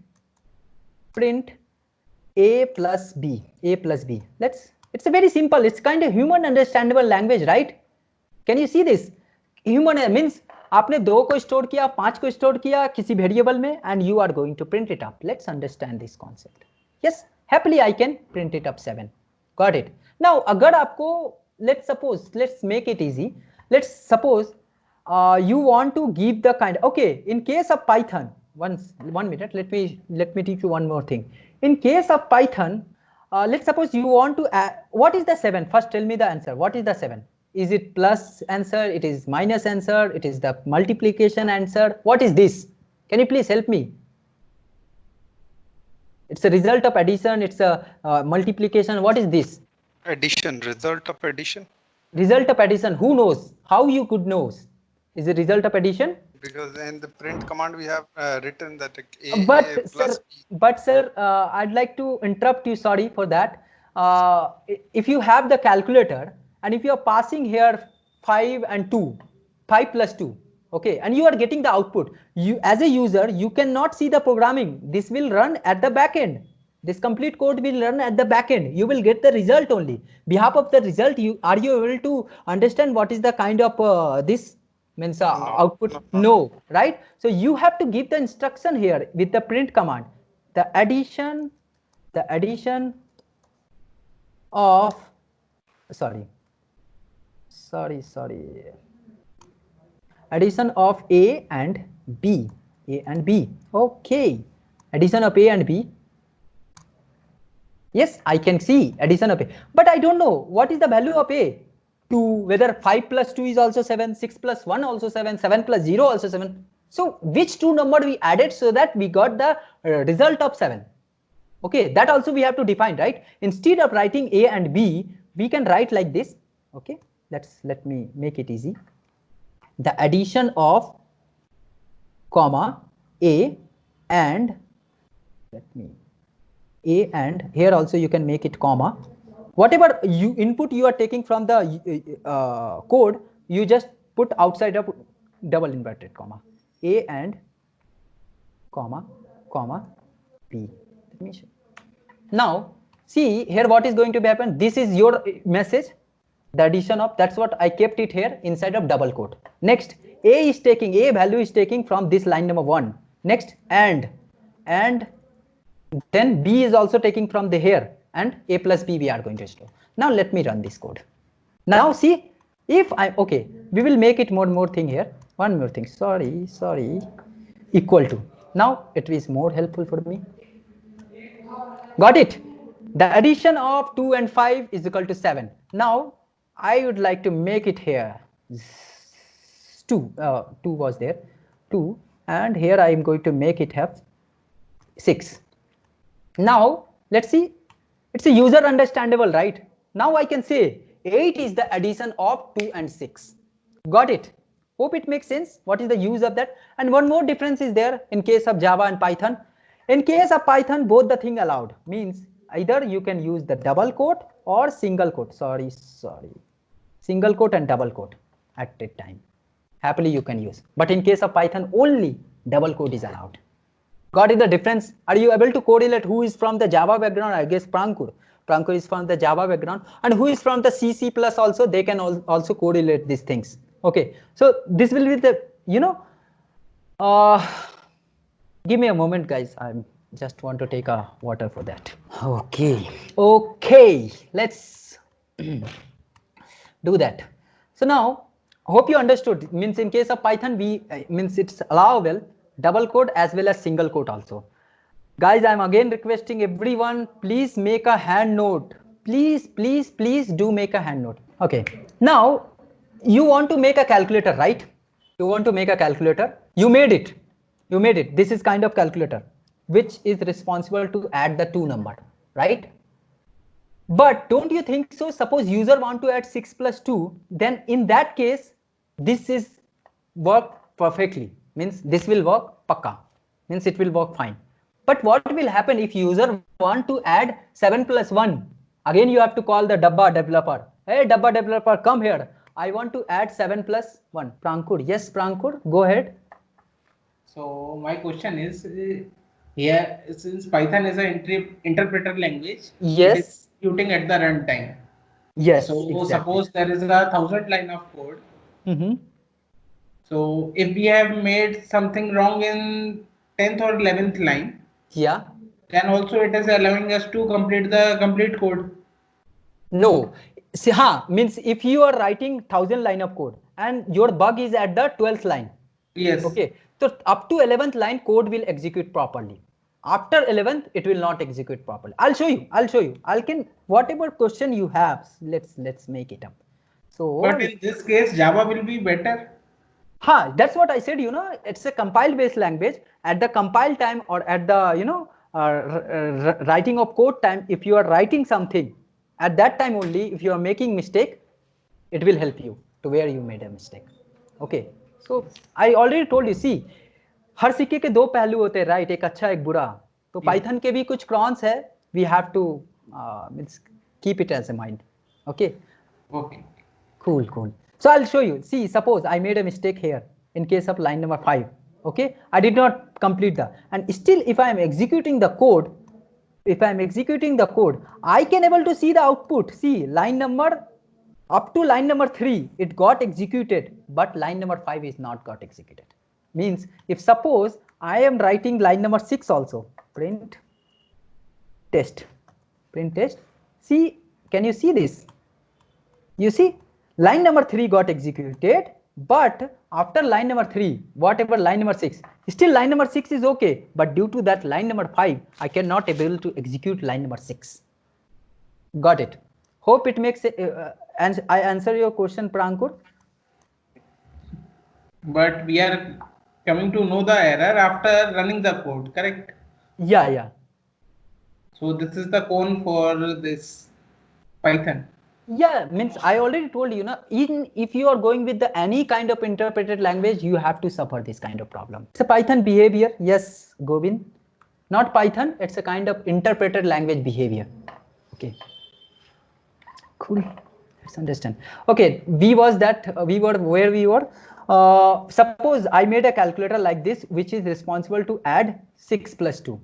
a plus b, a plus b. It's a very simple, it's kind of human understandable language, right? Can you see this? Human means आपने 2 को store किया, 5 को store किया किसी variable में, and you are going to print it up. Let's understand this concept. Yes, happily I can print it up 7. Got it? Now अगर आपको, let's make it easy. Let's suppose you want to give the kind, okay, in case of Python, one minute, let me teach you one more thing. In case of Python, let's suppose you want to add, what is the 7? First tell me the answer. What is the 7? Is it plus answer? It is minus answer? It is the multiplication answer? What is this? Can you please help me? It's a result of addition. It's a multiplication. What is this? Addition, result of addition. Result of addition. Who knows? How you could know? Is it result of addition? Because in the print command we have written that But A plus sir, B. I'd like to interrupt you. Sorry for that. If you have the calculator and if you are passing here 5 and 2, 5 plus 2, okay, and you are getting the output, you as a user, you cannot see the programming. This will run at the back end. This complete code will run at the back end. You will get the result only. Behalf of the result, are you able to understand what is the kind of this means output? No, right? So you have to give the instruction here with the print command. The addition of addition of A and B. Okay, addition of A and B. Yes, I can see addition of A, but I don't know what is the value of A. 2, whether 5 plus 2 is also 7, 6 plus 1 also 7, 7 plus 0 also 7. So which two number we added so that we got the result of 7? Okay, that also we have to define, right? Instead of writing A and B, we can write like this. Okay, let me make it easy. The addition of comma A and here also you can make it comma. Whatever input you are taking from the code, you just put outside of double inverted comma. A and comma B. Let me show. Now see here what is going to happen. This is your message. The addition of, that's what I kept it here inside of double quote. Next, A value is taking from this line number 1. Next, and then B is also taking from the here, and A plus B we are going to store. Now let me run this code. Now see, if okay, we will make it more thing here. One more thing, sorry, equal to. Now it is more helpful for me. Got it? The addition of 2 and 5 is equal to 7. Now I would like to make it here 2 was there, 2, and here I am going to make it have 6. Now let's see, it's a user understandable, right? Now I can say 8 is the addition of 2 and 6. Got it? Hope it makes sense. What is the use of that? And one more difference is there in case of Java and Python. In case of Python, both the thing allowed, means either you can use the double quote or single quote. Sorry, single quote and double quote at that time. Happily you can use. But in case of Python, only double quote is allowed. Got it the difference? Are you able to correlate who is from the Java background? I guess Prankur is from the Java background, and who is from the C++ also, they can also correlate these things. Okay, so this will be the, give me a moment guys, I just want to take a water for that. Okay, let's do that. So now hope you understood. Means in case of Python, means it's allowable double quote as well as single quote also. Guys, I'm again requesting everyone, please make a hand note. Please do make a hand note. Okay, now you want to make a calculator, right? You want to make a calculator. You made it. This is kind of calculator which is responsible to add the two number, right? But don't you think so? Suppose user want to add 6 plus 2, then in that case, this is work perfectly. Means this will work pakka. Means it will work fine. But what will happen if user want to add 7 plus 1? Again, you have to call the Dabba developer. Hey, Dabba developer, come here. I want to add 7 plus 1. Prankur, yes, Prankur, go ahead. So my question is, here since Python is an interpreter language, it is Yes, executing at the runtime. yes, So exactly. suppose there is a 1,000 line of code. Mm-hmm. So if we have made something wrong in 10th or 11th line, Yeah. then also it is allowing us to complete the complete code. No. See, means if you are writing 1,000 line of code and your bug is at the 12th line. Yes. Okay. So up to 11th line code will execute properly. After 11th, it will not execute properly. I'll show you. I can whatever question you have. Let's make it up. So But in this case, Java will be better. that's what I said, it's a compile based language. At the compile time or at the, writing of code time, if you are writing something, at that time only, if you are making mistake, it will help you to where you made a mistake. Okay. So I already told you, see, हर सिक्के के दो पहलू होते हैं, right? एक अच्छा एक बुरा. तो पाइथन के भी कुछ क्रॉन्स है. We have to keep it as a mind. Okay. Okay. Cool. So I'll show you. See, suppose I made a mistake here in case of line number 5. Okay, I did not complete and still if I am executing the code, I can able to see the output. See, line number up to line number 3, it got executed, but line number 5 is not got executed. Means if suppose I am writing line number 6 also, print test. See, can you see this? You see, line number 3 got executed, but after line number 3, whatever line number 6, still line number 6 is okay, but due to that line number 5, I cannot able to execute line number 6. Got it? Hope it makes and I answer your question, Prankur. But we are coming to know the error after running the code, correct? Yeah. So this is the cone for this Python. Yeah, means I already told you, even if you are going with any kind of interpreted language, you have to suffer this kind of problem. It's a Python behavior. Yes, Govind. Not Python, it's a kind of interpreted language behavior. Okay. Cool. Let's understand. Okay, we were where we were. Suppose I made a calculator like this, which is responsible to add 6 plus 2.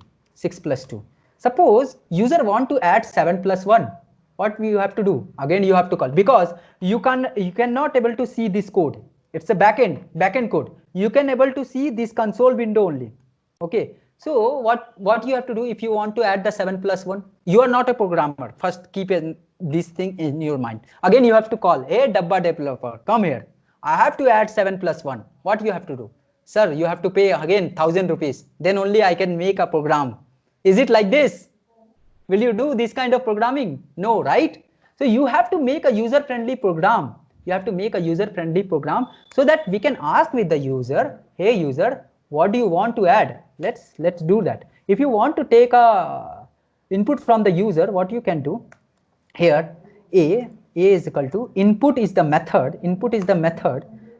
Suppose user want to add 7 plus 1. What you have to do? Again, you have to call, because you cannot able to see this code. It's a backend code. You can able to see this console window only. Okay. So what you have to do if you want to add the 7 plus 1? You are not a programmer. First, keep this thing in your mind. Again, you have to call, hey, Dabba developer, come here. I have to add 7 plus 1. What you have to do? Sir, you have to pay again 1,000 rupees. Then only I can make a program. Is it like this? Will you do this kind of programming? No, right? So you have to make a user-friendly program. So that we can ask with the user, hey user, what do you want to add? Let's do that. If you want to take a input from the user, what you can do here, a is equal to input is the method,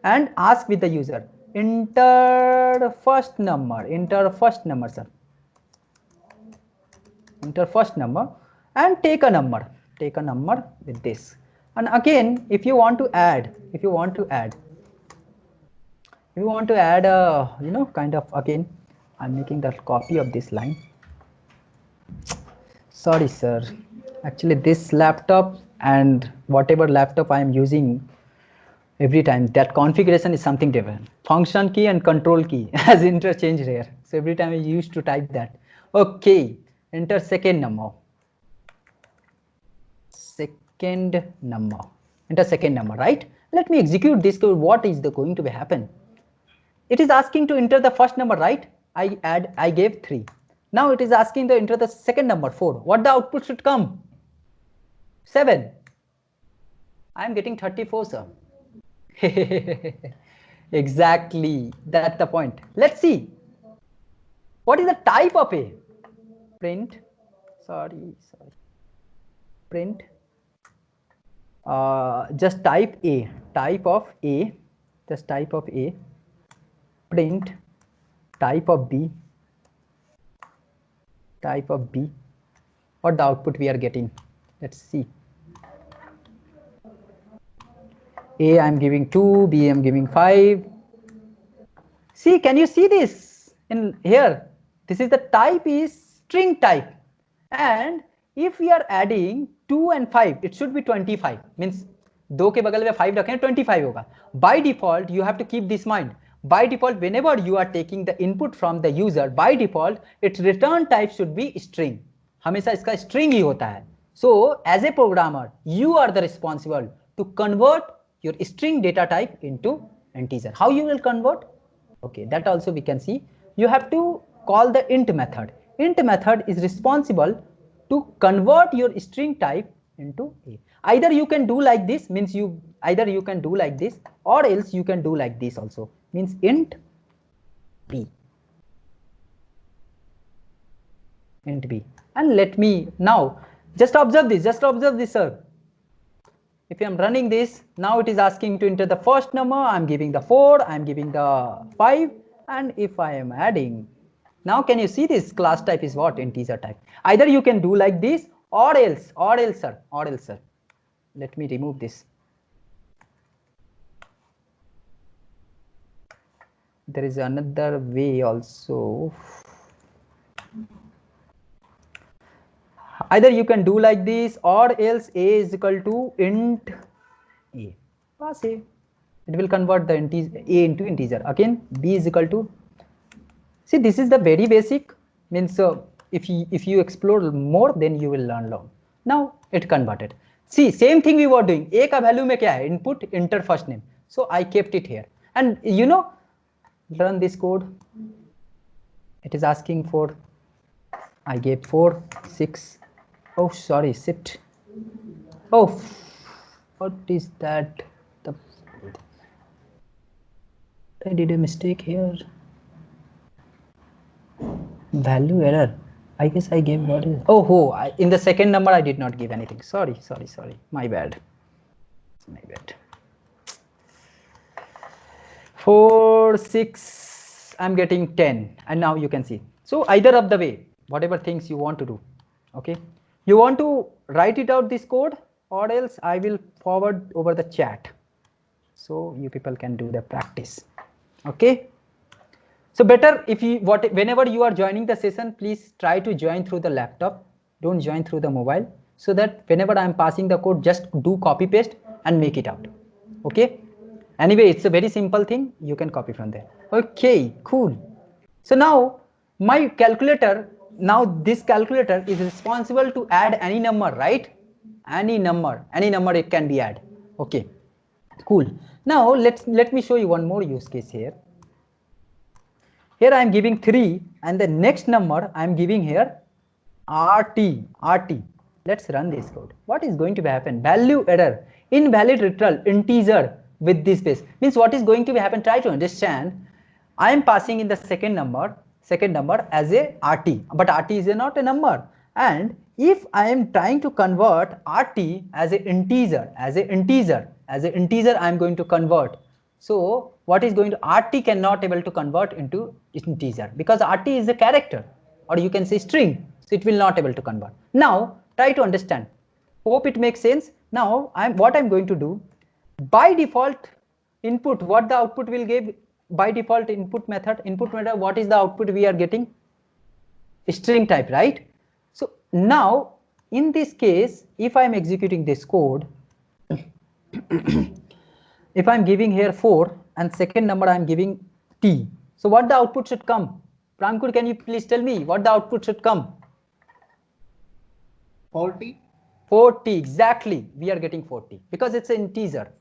and ask with the user, enter first number, sir. Enter first number and take a number with this. And again, if you want to add kind of, again, I'm making that copy of this line. Sorry, sir. Actually, this laptop and whatever laptop I am using every time, that configuration is something different. Function key and control key as interchanged here. So every time I used to type that. Okay. Enter second number. Enter second number, right? Let me execute this code. What is going to happen? It is asking to enter the first number, right? I gave 3. Now it is asking to enter the second number, 4. What the output should come? 7. I am getting 34, sir. Exactly. That's the point. Let's see. What is the type of A? Print, print, just type A, just type of A, print, type of B, what the output we are getting. Let's see. A I am giving 2, B I am giving 5. See, can you see this? in here, this is the type is string type, and if we are adding 2 and 5, it should be 25, means 2 के बगल में 5 रखें 25 होगा. By default you have to keep this mind. By default, whenever you are taking the input from the user, by default its return type should be string. हमेशा इसका string ही होता है. So as a programmer, you are the responsible to convert your string data type into integer. How you will convert? Okay, that also we can see. You have to call the int method. Int method is responsible to convert your string type into a. Either you can do like this, means either you can do like this, or else you can do like this also, means int b. Int b. And let me now just observe this, sir. If I am running this, now it is asking to enter the first number. I am giving the 4, I am giving the 5, and if I am adding, now can you see this class type is what? Integer type. Either you can do like this, or else, sir. Let me remove this. There is another way also. Either you can do like this, or else a is equal to int a. Pass a. It will convert the a into integer. Again, b is equal to. See, this is the very basic. Means if you explore more, then you will learn long. Now it converted. See, same thing we were doing. A का value में क्या है? Input, enter first name. So I kept it here. And you know, run this code. It is asking for. I gave 4, 6. Oh, sorry, shift. Oh, what is that? I did a mistake here. Value error. I guess I gave what is. In the second number I did not give anything. Sorry. My bad. 4, 6. I'm getting 10, and now you can see. So either of the way, whatever things you want to do. Okay. You want to write it out this code, or else I will forward over the chat, so you people can do the practice. Okay. So better if you whenever you are joining the session, please try to join through the laptop. Don't join through the mobile, so that whenever I am passing the code, just do copy paste and make it out. Okay. Anyway, it's a very simple thing. You can copy from there. Okay, cool. So now my calculator. Now this calculator is responsible to add any number, right? Any number it can be added. Okay, cool. Now let me show you one more use case here. Here I am giving 3, and the next number I am giving here RT. Let's run this code. What is going to happen? Value error, invalid return integer with this base. Means what is going to happen? Try to understand. I am passing in the second number as a RT, but RT is not a number. And if I am trying to convert RT as an integer, I am going to convert. So what is going to RT cannot able to convert into integer, because RT is a character, or you can say string. So it will not able to convert. Now try to understand. Hope it makes sense. Now what I'm going to do, by default input, what the output will give. By default input method, what is the output we are getting? String type, right? So now in this case, if I am executing this code, if I am giving here 4 and second number I am giving T, so what the output should come? Pramkur, can you please tell me what the output should come? 40. 40, exactly. We are getting 40 because it's an integer.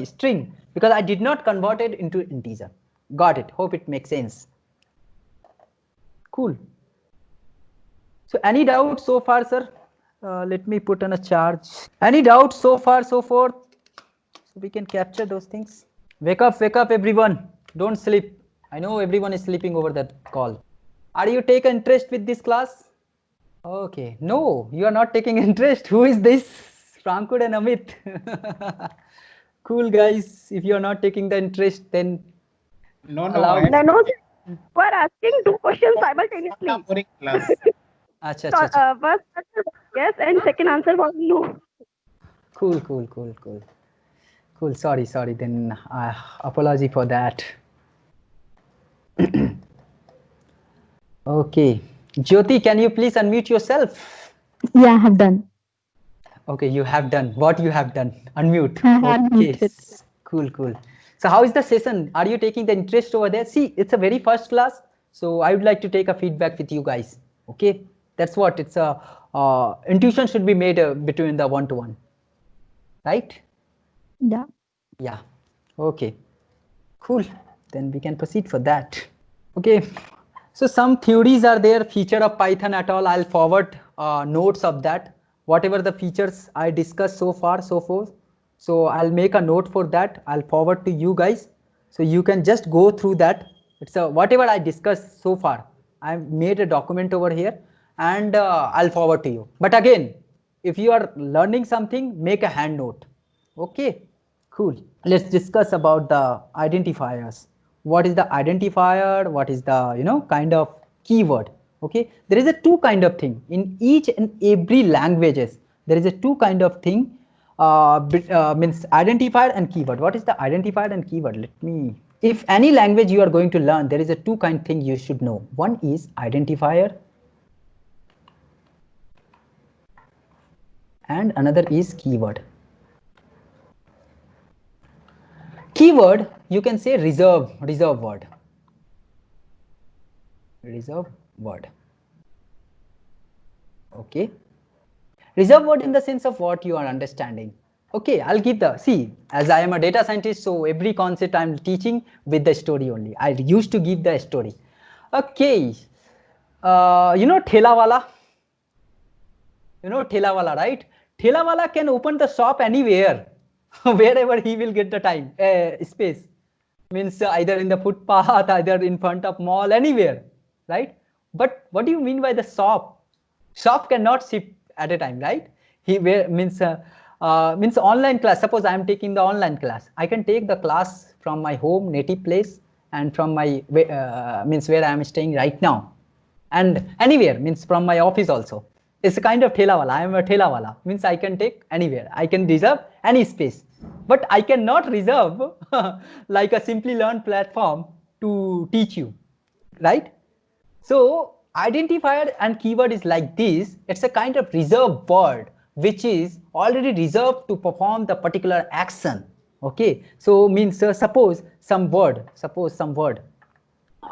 String, because I did not convert it into integer. Got it. Hope it makes sense. Cool. So any doubts so far, sir? Let me put on a charge. Any doubts so far, so forth? So we can capture those things. Wake up everyone. Don't sleep. I know everyone is sleeping over that call. Are you taking interest with this class? Okay. No, you are not taking interest. Who is this? Pramkur and Amit. Cool, guys. If you are not taking the interest, then No. No, we are asking 2 questions simultaneously. Boring class. First answer was yes, and second answer was no. Cool. Sorry. Then apology for that. Okay. Jyoti, can you please unmute yourself? Yeah, I have done. Okay, you have done. What you have done? Unmute. I have Okay. unmuted. Cool, cool. So how is the session? Are you taking the interest over there? See, it's a very first class. So I would like to take a feedback with you guys. Okay. That's what it's a intuition should be made between the one-to-one. Right? Yeah. Yeah. Okay. Cool. Then we can proceed for that. Okay. So some theories are there, feature of Python at all. I'll forward notes of that. Whatever the features I discussed so far, so forth. So I'll make a note for that. I'll forward to you guys. So you can just go through that. It's a whatever I discussed so far. I've made a document over here and I'll forward to you. But again, if you are learning something, make a hand note. Okay. Cool. Let's discuss about the identifiers. What is the identifier? What is the kind of keyword? Okay, there is a two kind of thing in each and every languages. There is a two kind of thing means identifier and keyword. What is the identifier and keyword? Let me. If any language you are going to learn, there is a two kind thing you should know. One is identifier and another is keyword. Keyword, you can say reserve word. Reserve word. Okay. Reserve word in the sense of what you are understanding. Okay, I'll give the, see, as I am a data scientist, so every concept I'm teaching with the story only. I used to give the story. Okay, Thela wala? You know Thela wala, right? Thela wala can open the shop anywhere, wherever he will get the time, space. Means either in the footpath, either in front of mall, anywhere, right? But what do you mean by the shop? Shop cannot ship at a time, right? Means online class. Suppose I am taking the online class. I can take the class from my home native place and from my means where I am staying right now, and anywhere means from my office also. It's a kind of thela wala. I am a thela wala means I can take anywhere. I can reserve any space, but I cannot reserve like a simply learn platform to teach you, right? So identifier and keyword is like this. It's a kind of reserved word which is already reserved to perform the particular action. Okay, so means suppose some word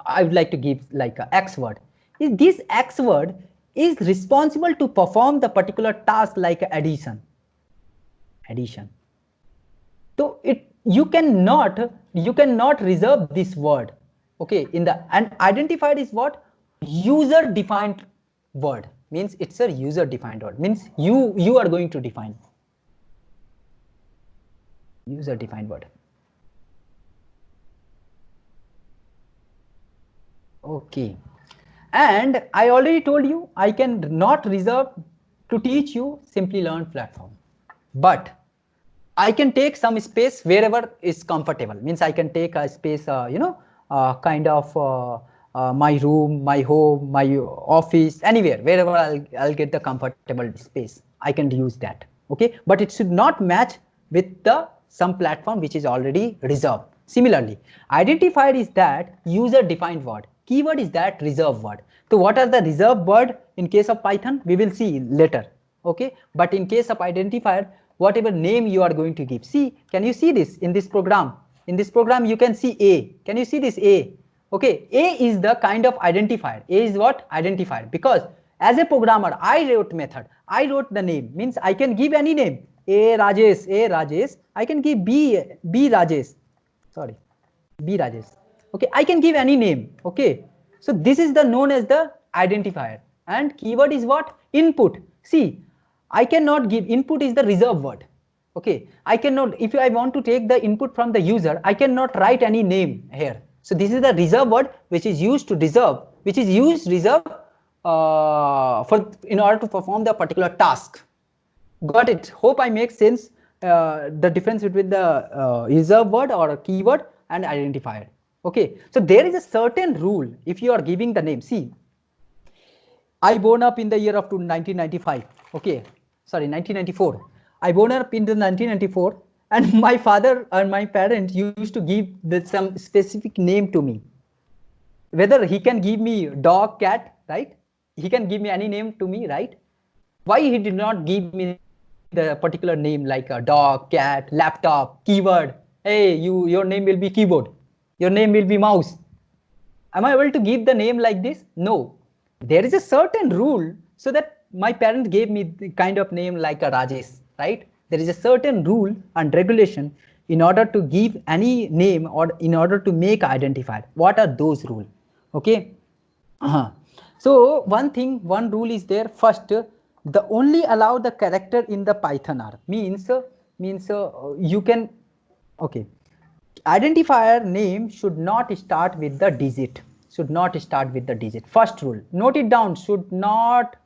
I would like to give like a X word. Is this X word is responsible to perform the particular task like addition. So you cannot reserve this word. Okay, and identified is what? User defined word, means it's a user defined word, means you are going to define user defined word. Okay, and I already told you I can not reserve to teach you simply learn platform, but I can take some space wherever is comfortable. Means I can take a space, kind of my room, my home, my office, anywhere, wherever I'll get the comfortable space. I can use that. Okay, but it should not match with the some platform which is already reserved. Similarly, identifier is that user defined word. Keyword is that reserved word. So what are the reserved word in case of Python? We will see later. Okay, but in case of identifier, whatever name you are going to give. See, can you see this in this program? In this program, you can see A. Can you see this A? Okay, A is the kind of identifier. A is what? Identifier. Because as a programmer, I wrote method. I wrote the name. Means I can give any name. A Rajesh. I can give B Rajesh. Sorry, B Rajesh. Okay, I can give any name. Okay, so this is the known as the identifier. And keyword is what? Input. See, I cannot give input is the reserved word. Okay, I cannot, if I want to take the input from the user, I cannot write any name here. So this is the reserved word which is used to reserve, which is used reserve in order to perform the particular task. Got it? Hope I make sense the difference between the reserved word or a keyword and identifier. Okay, so there is a certain rule if you are giving the name. See, I born up in the year of 1995. Okay, sorry, 1994. I born up in the 1994, and my father and my parents used to give some specific name to me. Whether he can give me dog, cat, right? He can give me any name to me, right? Why he did not give me the particular name like a dog, cat, laptop, keyword? Hey, your name will be keyboard. Your name will be mouse. Am I able to give the name like this? No. There is a certain rule so that my parent gave me the kind of name like a Rajesh, right? There is a certain rule and regulation in order to give any name or in order to make identifier. What are those rules? Okay. So one rule is there. First, the only allow the character in the Python are means you can, okay. Identifier name should not start with the digit. Should not start with the digit. First rule. Note it down. Should not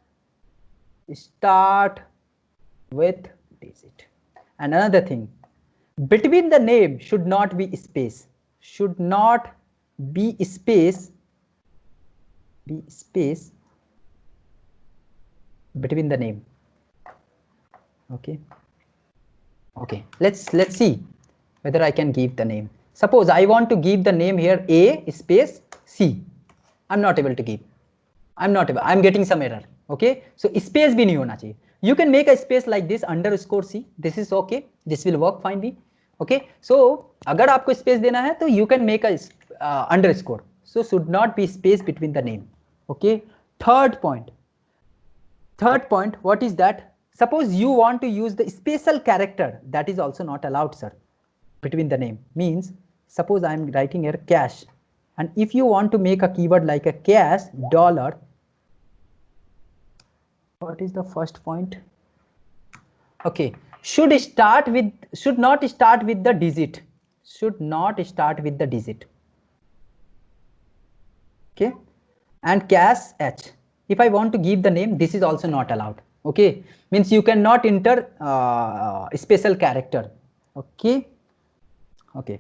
start with digit. And another thing. Between the name should not be space. Should not be space. Be space between the name. Okay. Okay. Let's see whether I can give the name. Suppose I want to give the name here A space C. I'm not able to give. I'm getting some error. Okay. So space bhi nahi hona chahiye. You can make a space like this underscore C. This is okay. This will work fine. Okay. So agar aapko space dena hai, to you can make a underscore. So should not be space between the name. Okay. Third point. What is that? Suppose you want to use the special character, that is also not allowed, sir. Between the name means, suppose I am writing here cash, and if you want to make a keyword like a cash dollar, what is the first point? Okay, should not start with the digit. Should not start with the digit. Okay, and cash H. If I want to give the name, this is also not allowed. Okay, means you cannot enter special character. Okay. Okay.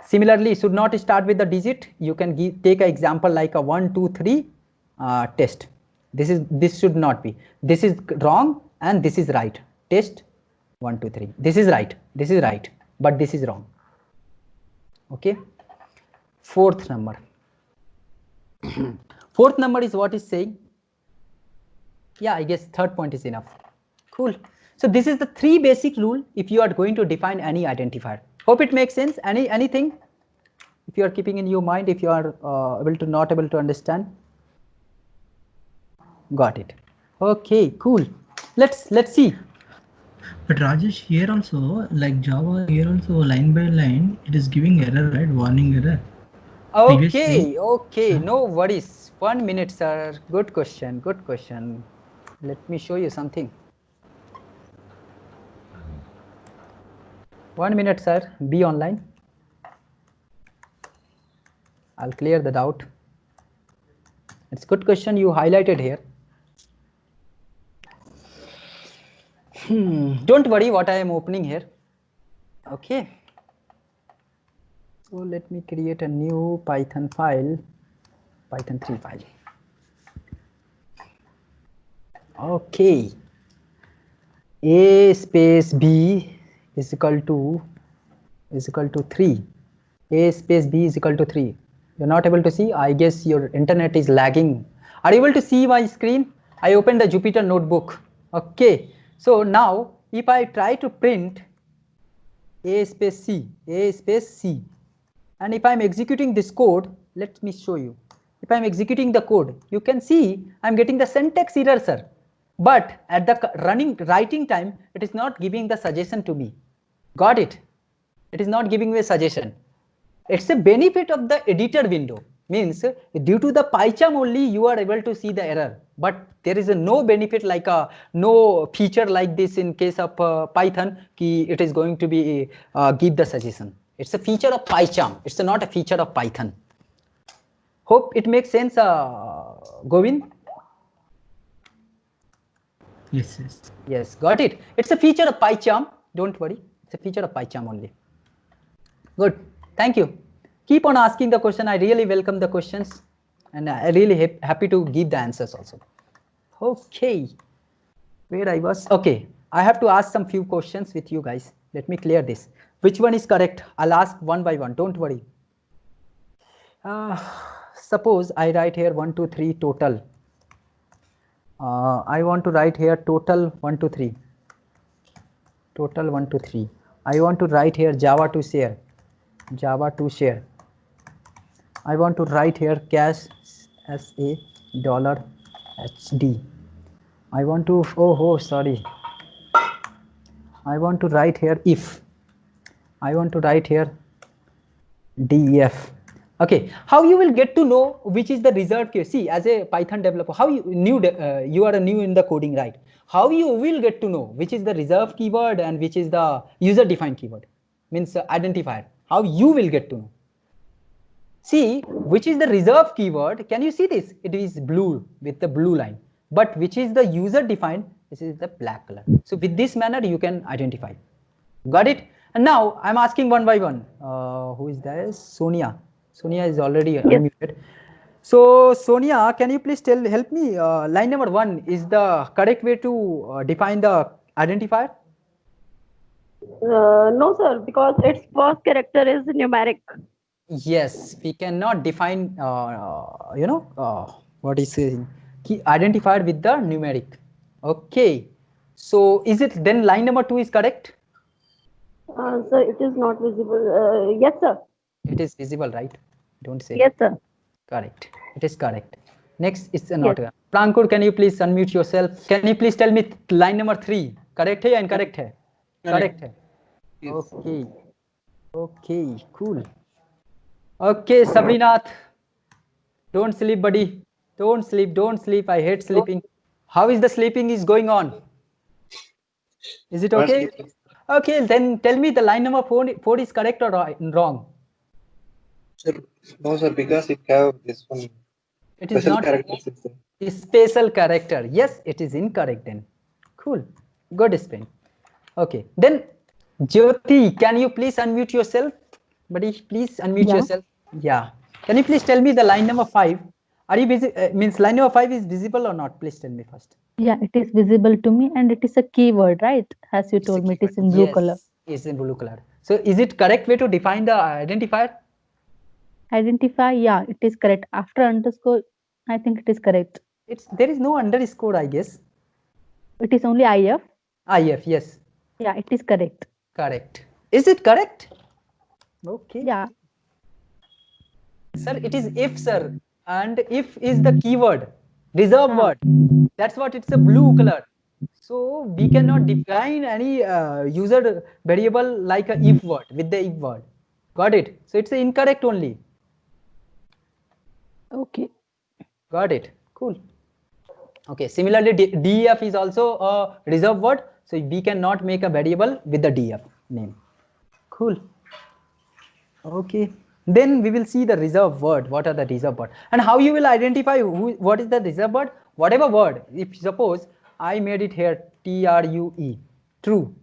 Similarly, should not start with the digit. You can take an example like a 1, 2, 3 test. This should not be. This is wrong and this is right. Test 1, 2, 3. This is right. This is right, but this is wrong. Okay. Fourth number. Fourth number is what is saying. Yeah, I guess third point is enough. Cool. So this is the 3 basic rule if you are going to define any identifier. Hope it makes sense. Anything? If you are keeping in your mind, if you are not able to understand. Got it. Okay, cool. Let's see. But Rajesh, here also, like Java, here also line by line, it is giving error, right? Warning error. Okay, okay, no worries. 1 minute, sir. Good question. Good question. Let me show you something. 1 minute, sir. Be online. I'll clear the doubt. It's a good question you highlighted here. Don't worry what I am opening here. Okay. So let me create a new Python file, Python 3 file. Okay. A space B is equal to 3. A space B is equal to 3. You're not able to see? I guess your internet is lagging. Are you able to see my screen? I opened the Jupyter notebook. Okay. So now if I try to print A space C, and if I'm executing this code, let me show you. If I'm executing the code, you can see I'm getting the syntax error, sir. But at the writing time, it is not giving the suggestion to me. Got it? It is not giving me a suggestion. It's a benefit of the editor window. Means due to the PyCharm only you are able to see the error. But there is no benefit like no feature like this in case of Python. It is going to be give the suggestion. It's a feature of PyCharm. It's not a feature of Python. Hope it makes sense, Govind. Yes. Yes, got it. It's a feature of PyCharm. Don't worry. It's a feature of PyCharm only. Good. Thank you. Keep on asking the question. I really welcome the questions and I really happy to give the answers also. Okay. Where I was? Okay. I have to ask some few questions with you guys. Let me clear this. Which one is correct? I'll ask one by one. Don't worry. suppose I write here 1 2 3 total. I want to write here total 1 2 3. Total 1 2 3. I want to write here Java to share. Java to share. I want to write here cash as a $HD. I want to sorry. I want to write here if. I want to write here def. Okay, how you will get to know which is the reserved case? See, as a Python developer, how you you are new in the coding, right? How you will get to know which is the reserved keyword and which is the user defined keyword, means identifier. How you will get to know? See, which is the reserved keyword? Can you see this? It is blue with the blue line. But which is the user defined? This is the black color. So with this manner you can identify. Got it? And now I'm asking one by one. Who is there? Sonia. Sonia is already unmuted. So Sonia, can you please help me? Line number 1 is the correct way to define the identifier? No, sir, because its first character is numeric. Yes, we cannot define, what is key identifier with the numeric. Okay, so is it then line number 2 is correct? Sir, it is not visible. Yes, sir. It is visible, right? Don't say. Yes, sir. Correct. It is correct. Next is not. Yes. Prankur, can you please unmute yourself? Can you please tell me line number 3 correct hai or incorrect hai? Correct hai. Yes. Okay. Okay. Cool. Okay, Sabrinath. Don't sleep, buddy. Don't sleep. Don't sleep. I hate sleeping. How is the sleeping is going on? Is it okay? Okay, then tell me the line number 4 is correct or wrong? Sir, no, sir, because it have this one. It is not a special character. Yes, it is incorrect then. Cool. Good spin. Okay. Then Jyoti, can you please unmute yourself? Buddy, please unmute yourself. Yeah. Can you please tell me the line number 5? Are you busy? Means line number 5 is visible or not? Please tell me first. Yeah, it is visible to me and it is a keyword, right? As you told me, it is in blue color. It's in blue color. So is it correct way to define the identifier? Identify, yeah, it is correct. After underscore, I think it is correct. There is no underscore, I guess. It is only IF. IF, yes. Yeah, it is correct. Correct. Is it correct? Okay. Yeah. Sir, it is if, sir. And if is the keyword, reserved word. That's what it's a blue color. So we cannot define any user variable like a if word with the if word. Got it? So it's incorrect only. Okay. Got it. Cool. Okay. Similarly, def is also a reserved word. So we cannot make a variable with the def name. Cool. Okay. Then we will see the reserved word. What are the reserved word? And how you will identify what is the reserved word? Whatever word. If suppose I made it here true, true.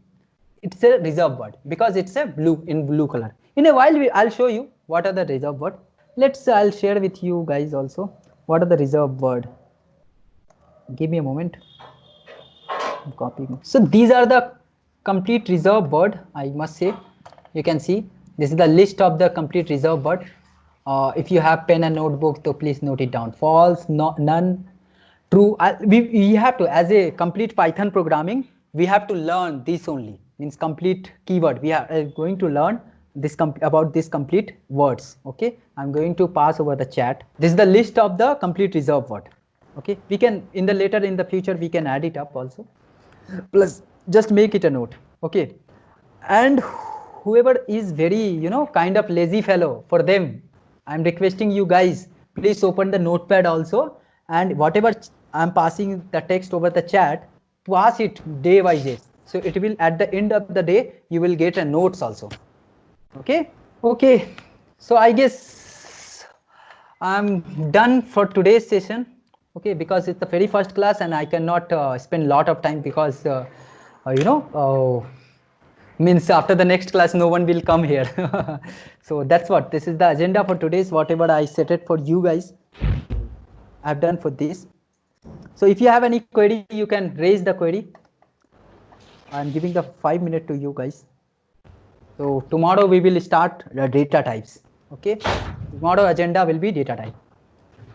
It's a reserved word because it's a blue color. In a while, I'll show you what are the reserved word. I'll share with you guys also what are the reserved word. Give me a moment. I'm copying. So these are the complete reserved word. I must say, you can see this is the list of the complete reserved word. If you have pen and notebook, so please note it down. False, none, true. We have to, as a complete Python programming, we have to learn this only. Means complete keyword. We are going to learn this about this complete words. Okay, I'm going to pass over the chat. This is the list of the complete reserved word. Okay, we can in the future we can add it up also. Plus, just make it a note. Okay, and whoever is very kind of lazy fellow, for them I'm requesting you guys, please open the notepad also, and whatever I'm passing the text over the chat, pass it day by day. So it will, at the end of the day, you will get a notes also. Okay. Okay. So I guess I'm done for today's session. Okay, because it's the very first class and I cannot spend a lot of time because means after the next class no one will come here. So that's what this is the agenda for today's, whatever I set it for you guys, I've done for this. So if you have any query, you can raise the query. I'm giving the 5 minutes to you guys. So tomorrow we will start the data types. Okay, tomorrow agenda will be data type.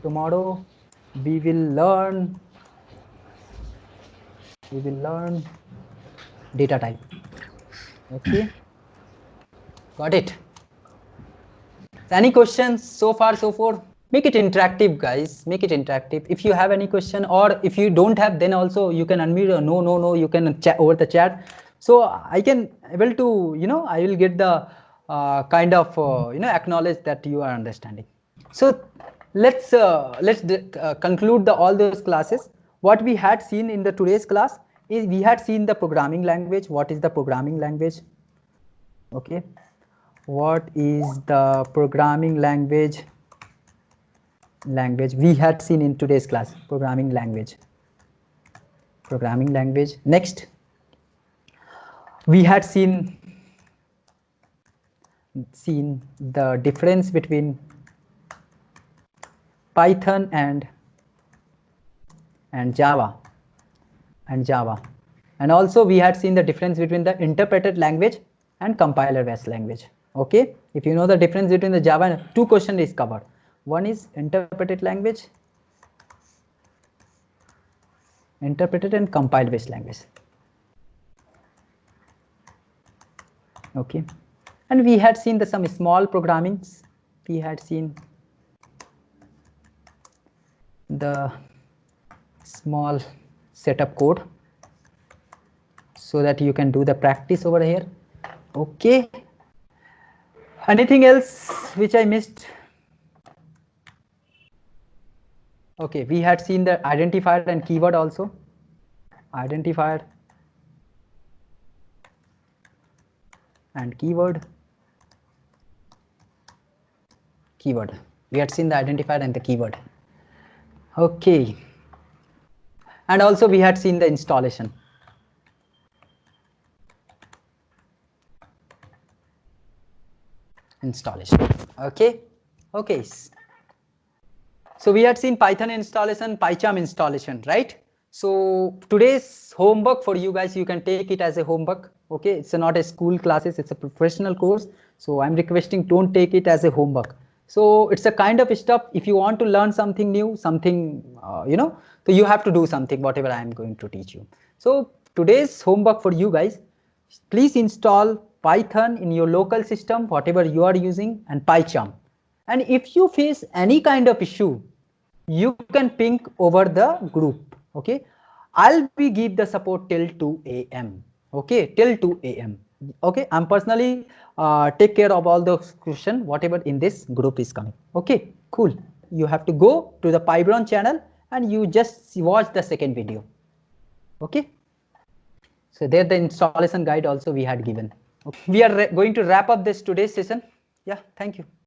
tomorrow we will learn data type. Okay, got it. Any questions so far so forth? Make it interactive, guys. Make it interactive. If you have any question, or if you don't have, then also you can unmute. Or no, you can chat over the chat. So I can able to, I will get the kind of acknowledge that you are understanding. So let's conclude all those classes. What we had seen in the today's class is we had seen the programming language. What is the programming language? Okay, what is the programming language? We had seen in today's class. Programming language. Next, we had seen the difference between Python and Java, and also we had seen the difference between the interpreted language and compiler based language. Okay, if you know the difference between the Java, two questions is covered. One is interpreted language, interpreted and compile based language. Okay, and we had seen some small programmings. We had seen the small setup code so that you can do the practice over here. Okay, anything else which I missed? Okay, we had seen the identifier and keyword also. Identifier and keyword. We had seen the identifier and the keyword. Okay, and also we had seen the installation. Okay. So we had seen Python installation, PyCharm installation, right? So today's homework for you guys, you can take it as a homework. Okay, it's not a school classes, it's a professional course. So I'm requesting, don't take it as a homework. So it's a kind of stuff. If you want to learn something new, something so you have to do something, whatever I am going to teach you. So today's homework for you guys, please install Python in your local system, whatever you are using, and PyCharm. And if you face any kind of issue, you can ping over the group. Okay, I'll be give the support till 2 a.m. Okay, till 2 a.m. Okay, I'm personally take care of all those questions, whatever in this group is coming. Okay, cool. You have to go to the Pybron channel and you just watch the second video. Okay, so there the installation guide also we had given. Okay. We are going to wrap up this today's session. Yeah, thank you.